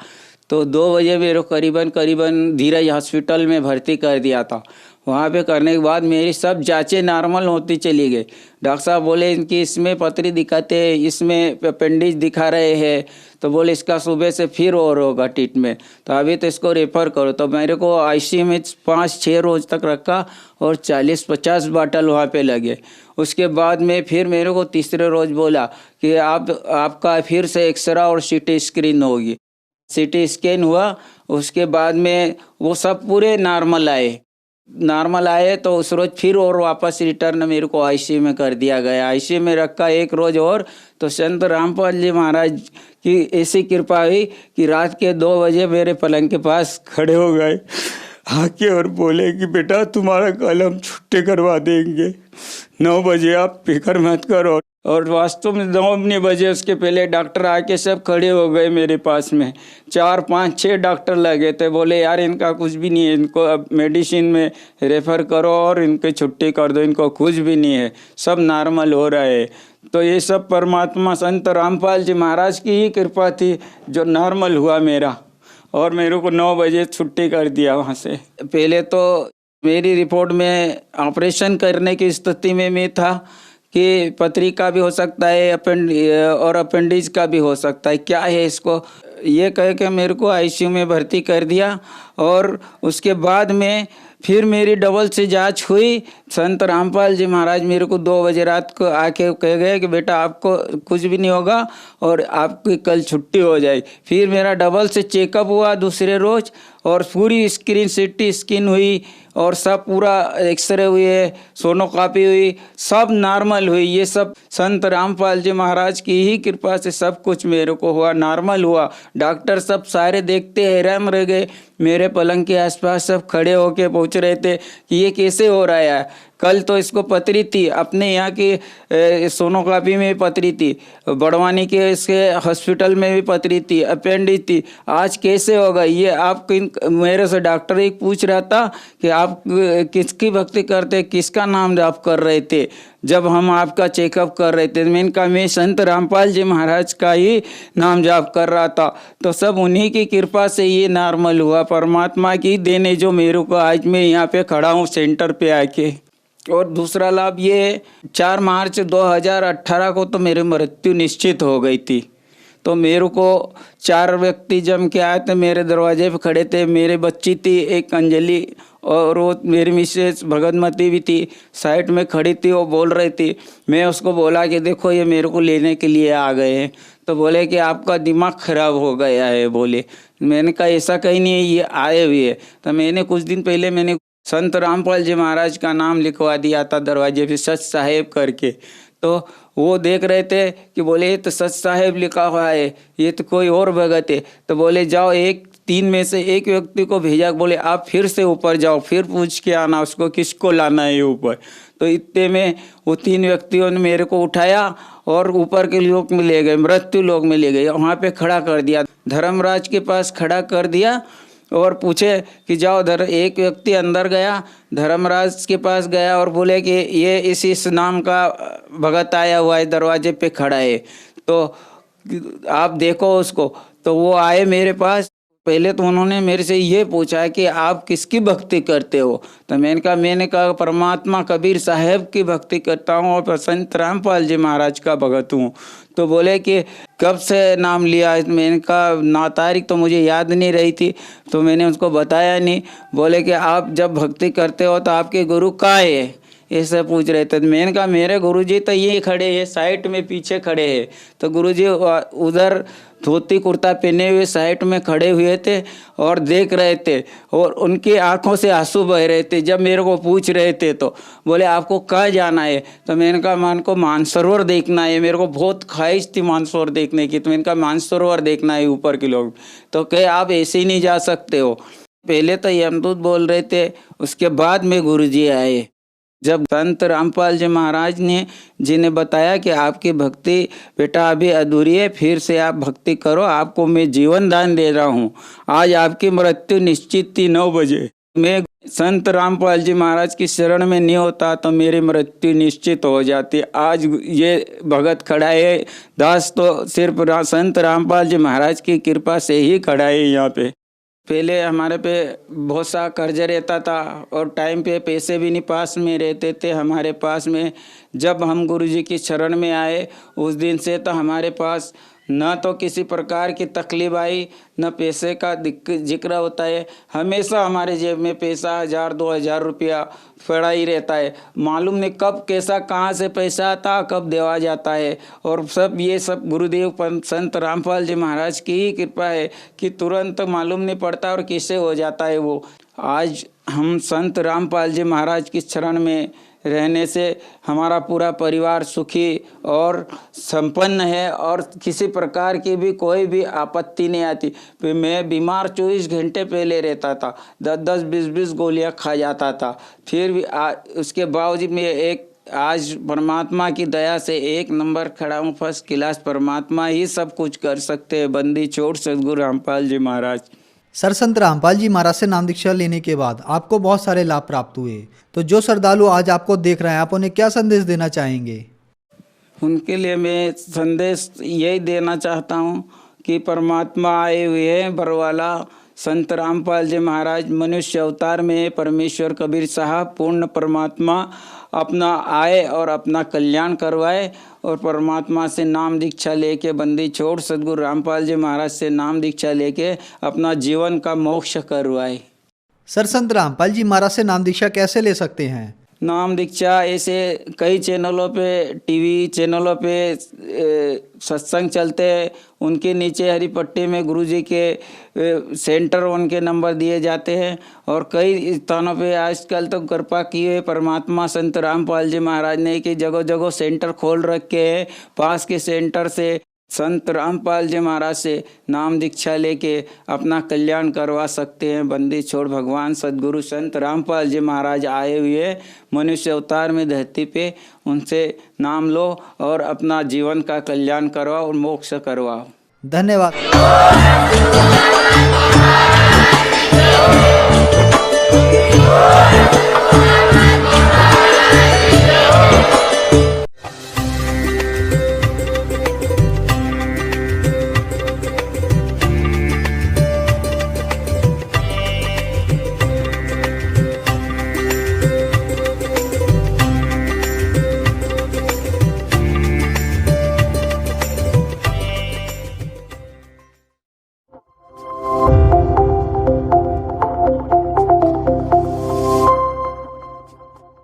तो 2 बजे मेरे को करीबन धीरज हॉस्पिटल में भर्ती कर दिया था। वहाँ पे करने के बाद मेरी सब जांचें नॉर्मल होती चली गई। डॉक्टर साहब बोले इनकी इसमें पथरी दिखाते हैं, इसमें अपेंडिज दिखा रहे हैं, तो बोले इसका सुबह से फिर और होगा ट्रीटमेंट, तो अभी तो इसको रेफ़र करो। तो मेरे को आईसीयू में 5-6 रोज तक रखा और 40-50 बॉटल वहाँ पे लगे। उसके बाद में फिर मेरे को तीसरे रोज बोला कि आपका फिर से एक्सरे और सीटी स्क्रीन होगी। सीटी स्कैन हुआ, उसके बाद में वो सब पूरे नॉर्मल आए तो उस रोज फिर और वापस रिटर्न मेरे को आईसीयू में कर दिया गया। आईसीयू में रखा 1 रोज और, तो संत रामपाल जी महाराज की ऐसी कृपा हुई कि रात के 2 बजे मेरे पलंग के पास खड़े हो गए आके और बोले कि बेटा तुम्हारा कल हम छुट्टी करवा देंगे, 9 बजे आप फिक्र मत करो। और वास्तव में 9 बजे उसके पहले डॉक्टर आके सब खड़े हो गए मेरे पास में। 4-5-6 डॉक्टर लगे थे, बोले यार इनका कुछ भी नहीं है, इनको अब मेडिसिन में रेफ़र करो और इनकी छुट्टी कर दो, इनको कुछ भी नहीं है, सब नॉर्मल हो रहा है। तो ये सब परमात्मा संत रामपाल जी महाराज की ही कृपा थी जो नॉर्मल हुआ मेरा, और मेरे को 9 बजे छुट्टी कर दिया वहाँ से। पहले तो मेरी रिपोर्ट में ऑपरेशन करने की स्थिति में मैं था कि पथरी भी हो सकता है, और अपेंडिज का भी हो सकता है, क्या है इसको, ये कह के मेरे को आईसीयू में भर्ती कर दिया। और उसके बाद में फिर मेरी डबल से जांच हुई। संत रामपाल जी महाराज मेरे को 2 बजे रात को आके कह गए कि बेटा आपको कुछ भी नहीं होगा और आपकी कल छुट्टी हो जाएगी। फिर मेरा डबल से चेकअप हुआ दूसरे रोज, और पूरी सीटी स्कैन हुई, और सब पूरा एक्सरे हुए, सोनोग्राफी हुई, सब नॉर्मल हुई। ये सब संत रामपाल जी महाराज की ही कृपा से सब कुछ मेरे को हुआ, नॉर्मल हुआ। डॉक्टर सब सारे देखते हैरान रह गए, मेरे पलंग के आसपास सब खड़े होके पूछ रहे थे कि ये कैसे हो रहा है। कल तो इसको पथरी थी, अपने यहाँ की सोनोग्राफी में भी पथरी थी, बड़वानी के इसके हॉस्पिटल में भी पथरी थी, अपेंडिक्स थी, आज कैसे होगा ये। आप मेरे से डॉक्टर एक पूछ रहा था कि आप किसकी भक्ति करते, किसका नाम आप कर रहे थे जब हम आपका चेकअप कर रहे थे। मैंने कहा मैं संत रामपाल जी महाराज का ही नाम जाप कर रहा था। तो सब उन्हीं की कृपा से ये नॉर्मल हुआ, परमात्मा की देने जो मेरे को आज मैं यहाँ पे खड़ा हूँ सेंटर पे आके। और दूसरा लाभ ये 4 मार्च 2018 को तो मेरी मृत्यु निश्चित हो गई थी। तो मेरे को 4 व्यक्ति जम के आए थे, मेरे दरवाजे पे खड़े थे। मेरी बच्ची थी एक अंजलि, और वो मेरी मिसेज भगतमती भी थी, साइड में खड़ी थी, वो बोल रही थी। मैं उसको बोला कि देखो ये मेरे को लेने के लिए आ गए हैं। तो बोले कि आपका दिमाग खराब हो गया है बोले। मैंने कहा ऐसा कहीं नहीं है, ये आए हुए है। तो मैंने कुछ दिन पहले मैंने संत रामपाल जी महाराज का नाम लिखवा दिया था दरवाजे पे, सच साहेब करके। तो वो देख रहे थे कि बोले ये तो सच साहेब लिखा हुआ है, ये तो कोई और भगत है। तो बोले जाओ 3 में से एक व्यक्ति को भेजा, बोले आप फिर से ऊपर जाओ, फिर पूछ के आना उसको किसको लाना है ऊपर। तो इतने में वो 3 व्यक्तियों ने मेरे को उठाया और ऊपर के लोक में ले गए, मृत्यु लोक में ले गए। वहाँ पे खड़ा कर दिया, धर्मराज के पास खड़ा कर दिया, और पूछे कि जाओ। एक व्यक्ति अंदर गया, धर्मराज के पास गया और बोले कि ये इस नाम का भगत आया हुआ है, दरवाजे पे खड़ा है, तो आप देखो उसको। तो वो आए मेरे पास। पहले तो उन्होंने मेरे से ये पूछा कि आप किसकी भक्ति करते हो। तो मैंने कहा परमात्मा कबीर साहब की भक्ति करता हूँ और संत रामपाल जी महाराज का भगत हूँ। तो बोले कि कब से नाम लिया। मैंने कहा ना तारीख तो मुझे याद नहीं रही थी, तो मैंने उसको बताया नहीं। बोले कि आप जब भक्ति करते हो तो आपके गुरु कहाँ है, ऐसे पूछ रहे थे। मैंने कहा मेरे गुरुजी तो ये खड़े हैं, साइड में पीछे खड़े हैं। तो गुरुजी उधर धोती कुर्ता पहने हुए साइड में खड़े हुए थे और देख रहे थे, और उनकी आंखों से आंसू बह रहे थे जब मेरे को पूछ रहे थे। तो बोले आपको कहाँ जाना है। तो मैंने कहा मान को मानसरोवर देखना है, मेरे को बहुत ख्वाहिश थी मानसरोवर देखने की। तो मैंने कहा मानसरोवर देखना है ऊपर के लोग। तो कहे आप ऐसे ही नहीं जा सकते हो। पहले तो यमदूत बोल रहे थे, उसके बाद में गुरुजी आए। जब संत रामपाल जी महाराज ने जिन्हें बताया कि आपकी भक्ति बेटा अभी अधूरी है, फिर से आप भक्ति करो, आपको मैं जीवन दान दे रहा हूँ। आज आपकी मृत्यु निश्चित थी 9 बजे। मैं संत रामपाल जी महाराज की शरण में नहीं होता तो मेरी मृत्यु निश्चित हो जाती। आज ये भगत खड़ा है, दास तो सिर्फ संत रामपाल जी महाराज की कृपा से ही खड़ा है यहाँ पे। पहले हमारे पे बहुत सा कर्ज रहता था और टाइम पे पैसे भी नहीं पास में रहते थे हमारे पास में। जब हम गुरुजी की शरण में आए उस दिन से तो हमारे पास न तो किसी प्रकार की तकलीफ आई, न पैसे का जिक्र होता है। हमेशा हमारे जेब में पैसा 1000-2000 रुपया पड़ा ही रहता है। मालूम नहीं कब कैसा कहाँ से पैसा आता, कब देवा जाता है। और सब ये सब गुरुदेव संत रामपाल जी महाराज की ही कृपा है कि तुरंत मालूम नहीं पड़ता और कैसे हो जाता है वो। आज हम संत रामपाल जी महाराज की शरण में रहने से हमारा पूरा परिवार सुखी और संपन्न है और किसी प्रकार की भी कोई भी आपत्ति नहीं आती। मैं बीमार 24 घंटे पहले रहता था, 10-10, 20-20 गोलियां खा जाता था। फिर भी उसके बावजूद मैं आज परमात्मा की दया से 1 नंबर खड़ा हूँ, फर्स्ट क्लास। परमात्मा ही सब कुछ कर सकते हैं, बंदी छोड़ सदगुरु रामपाल जी महाराज। सर, संत रामपाल जी महाराज से नाम दीक्षा लेने के बाद आपको बहुत सारे लाभ प्राप्त हुए, तो जो श्रद्धालु आज आपको देख रहे हैं आप उन्हें क्या संदेश देना चाहेंगे? उनके लिए मैं संदेश यही देना चाहता हूँ कि परमात्मा आए हुए हैं बरवाला संत रामपाल जी महाराज मनुष्य अवतार में परमेश्वर कबीर साहब पूर्ण परमात्मा अपना आए और अपना कल्याण करवाए और परमात्मा से नाम दीक्षा लेके बंदी छोड़ सदगुरु रामपाल जी महाराज से नाम दीक्षा लेके अपना जीवन का मोक्ष करवाए। सर, संत रामपाल जी महाराज से नाम दीक्षा कैसे ले सकते हैं? नाम दीक्षा ऐसे कई चैनलों पे, टीवी चैनलों पे सत्संग चलते हैं, उनके नीचे हरी पट्टी में गुरुजी के सेंटर उनके नंबर दिए जाते हैं और कई स्थानों पे आजकल तो कृपा की है परमात्मा संत रामपाल जी महाराज ने कि जगह जगह सेंटर खोल रखे हैं। पास के सेंटर से संत रामपाल जी महाराज से नाम दीक्षा लेके अपना कल्याण करवा सकते हैं। बंदी छोड़ भगवान सदगुरु संत रामपाल जी महाराज आए हुए मनुष्य अवतार में धरती पे, उनसे नाम लो और अपना जीवन का कल्याण करवाओ और मोक्ष करवाओ। धन्यवाद।